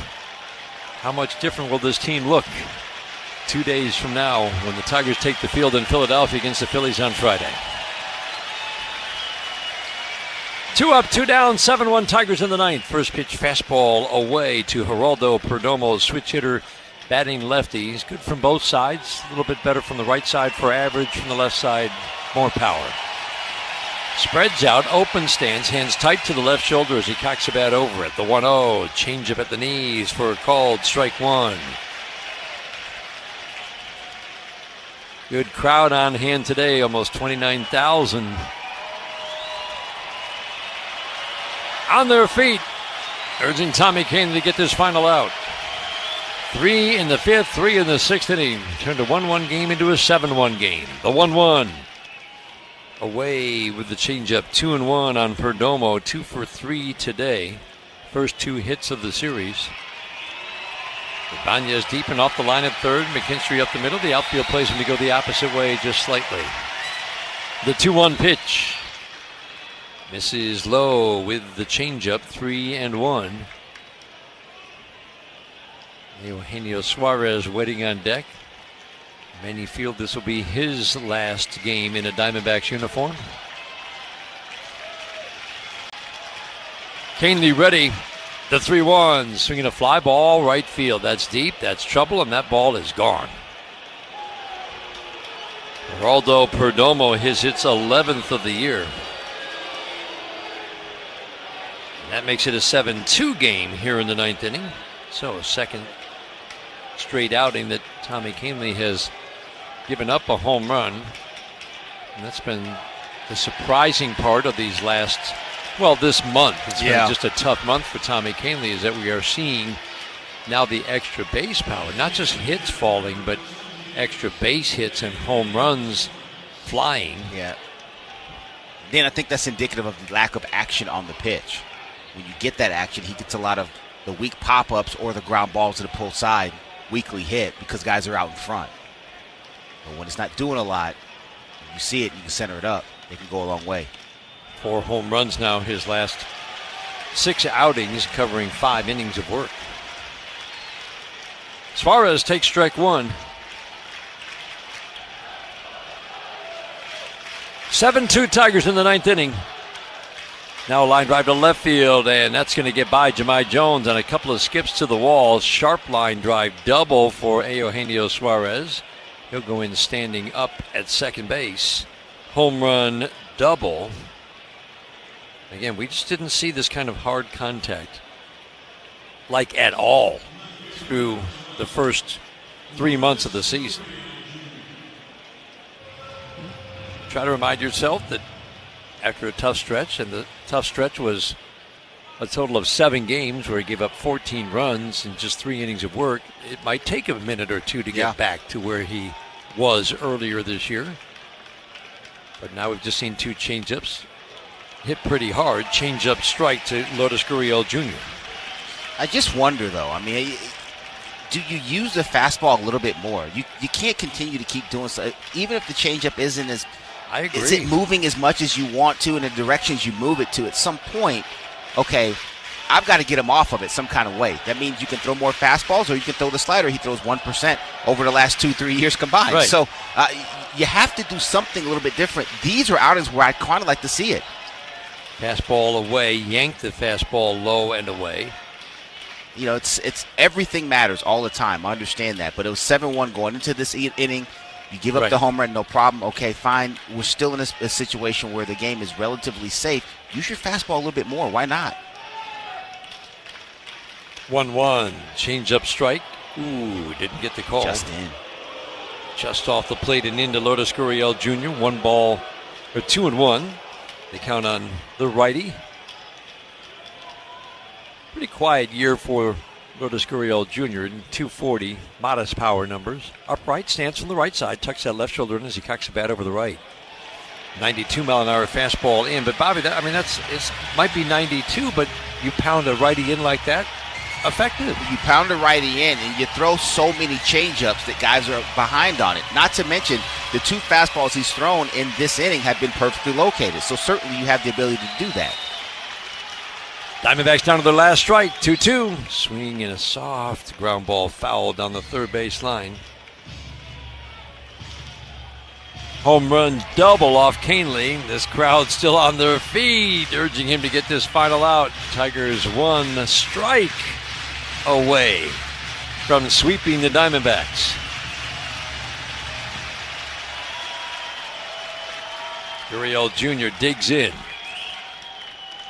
How much different will this team look 2 days from now when the Tigers take the field in Philadelphia against the Phillies on Friday? 2 up, 2 down, 7-1 Tigers in the 9th. First pitch fastball away to Geraldo Perdomo, switch hitter, batting lefty. He's good from both sides. A little bit better from the right side for average. From the left side, more power. Spreads out, open stance, hands tight to the left shoulder as he cocks a bat over it. The 1-0, changeup at the knees for a called strike 1. Good crowd on hand today, almost 29,000. On their feet, urging Tommy Kahnle to get this final out. 3 in the 5th, 3 in the 6th inning. Turned a 1-1 game into a 7-1 game. The 1-1. Away with the changeup, 2-1 on Perdomo, 2 for 3 today. First 2 hits of the series. Ibanez deep and off the line at third. McKinstry up the middle. The outfield plays him to go the opposite way just slightly. The 2-1 pitch. Misses low with the changeup, 3-1. Eugenio Suarez waiting on deck. Many feel this will be his last game in a Diamondbacks uniform. Kahnle ready. The 3-1, swinging a fly ball right field. That's deep, that's trouble, and that ball is gone. Geraldo Perdomo, hits 11th of the year. That makes it a 7-2 game here in the 9th inning. So a second straight outing that Tommy Kahnle has given up a home run. And that's been the surprising part of these last, this month. It's been just a tough month for Tommy Kahnle, is that we are seeing now the extra base power. Not just hits falling, but extra base hits and home runs flying. Yeah. Then I think that's indicative of the lack of action on the pitch. When you get that action, he gets a lot of the weak pop-ups or the ground balls to the pull side weakly hit because guys are out in front. But when it's not doing a lot, you see it, you can center it up. It can go a long way. 4 home runs now, his last 6 outings, covering 5 innings of work. Suarez takes strike 1. 7-2 Tigers in the 9th inning. Now a line drive to left field, and that's going to get by Jahmai Jones on a couple of skips to the wall. Sharp line drive double for Eugenio Suarez. He'll go in standing up at second base. Home run double. Again, we just didn't see this kind of hard contact like at all through the first 3 months of the season. Try to remind yourself that after a tough stretch, and the tough stretch was a total of 7 games where he gave up 14 runs in just 3 innings of work, it might take him a minute or two to get back to where he was earlier this year. But now we've just seen 2 changeups hit pretty hard. Changeup strike to Lourdes Gurriel Jr. I just wonder, though, I mean, do you use the fastball a little bit more? You can't continue to keep doing so. Even if the changeup isn't as... I agree. Is it moving as much as you want to in the directions you move it to? At some point, okay, I've got to get him off of it some kind of way. That means you can throw more fastballs or you can throw the slider. He throws 1% over the last 2-3 years combined. Right. So you have to do something a little bit different. These are outings where I'd kind of like to see it. Fastball away, yanked the fastball low and away. You know, it's everything matters all the time. I understand that. But it was 7-1 going into this inning. You give up the home run, no problem. Okay, fine. We're still in a situation where the game is relatively safe. Use your fastball a little bit more. Why not? 1-1. Change-up strike. Ooh, didn't get the call. Just in. Just off the plate and into Lourdes Gurriel Jr. 2-1. They count on the righty. Pretty quiet year for Lourdes Gurriel Jr. in 240, modest power numbers. Upright, stance from the right side, tucks that left shoulder in as he cocks the bat over the right. 92-mile-an-hour fastball in, but Bobby, it might be 92, but you pound a righty in like that, effective. You pound a righty in, and you throw so many changeups that guys are behind on it. Not to mention the 2 fastballs he's thrown in this inning have been perfectly located, so certainly you have the ability to do that. Diamondbacks down to their last strike, 2-2. Swing and a soft ground ball foul down the third base line. Home run double off Canely. This crowd still on their feet, urging him to get this final out. Tigers 1 strike away from sweeping the Diamondbacks. Gurriel Jr. digs in.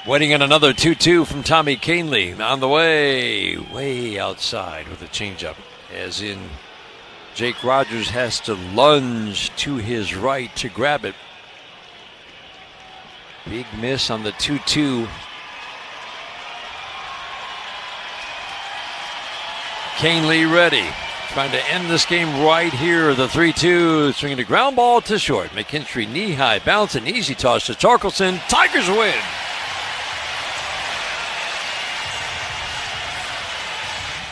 Waiting on another 2-2 from Tommy Canely. On the way outside with a changeup. As in, Jake Rogers has to lunge to his right to grab it. Big miss on the 2-2. Canely ready. Trying to end this game right here. The 3-2. Swinging a ground ball to short. McKinstry knee high. Bounce and easy toss to Torkelson. Tigers win.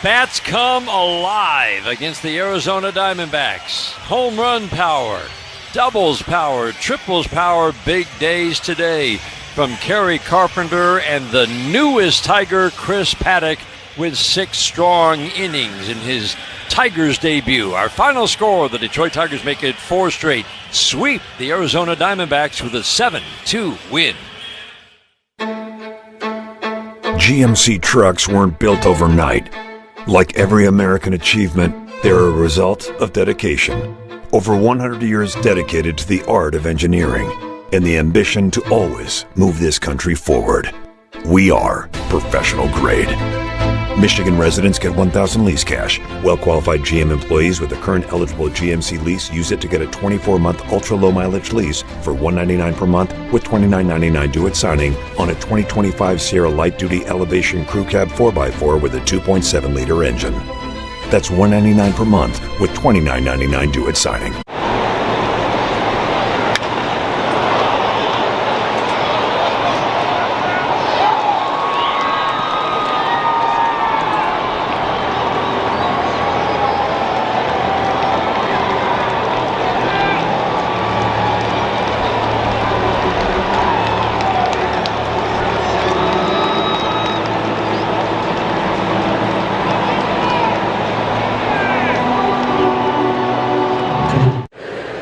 Bats come alive against the Arizona Diamondbacks. Home run power, doubles power, triples power, big days today from Kerry Carpenter and the newest Tiger, Chris Paddock, with 6 strong innings in his Tigers debut. Our final score, the Detroit Tigers make it 4 straight, sweep the Arizona Diamondbacks with a 7-2 win. GMC trucks weren't built overnight. Like every American achievement, they're a result of dedication. Over 100 years dedicated to the art of engineering and the ambition to always move this country forward. We are professional grade. Michigan residents get $1,000 lease cash. Well-qualified GM employees with a current eligible GMC lease use it to get a 24-month ultra-low mileage lease for $199 per month with $29.99 due at signing on a 2025 Sierra light-duty elevation crew cab 4x4 with a 2.7-liter engine. That's $199 per month with $29.99 due at signing.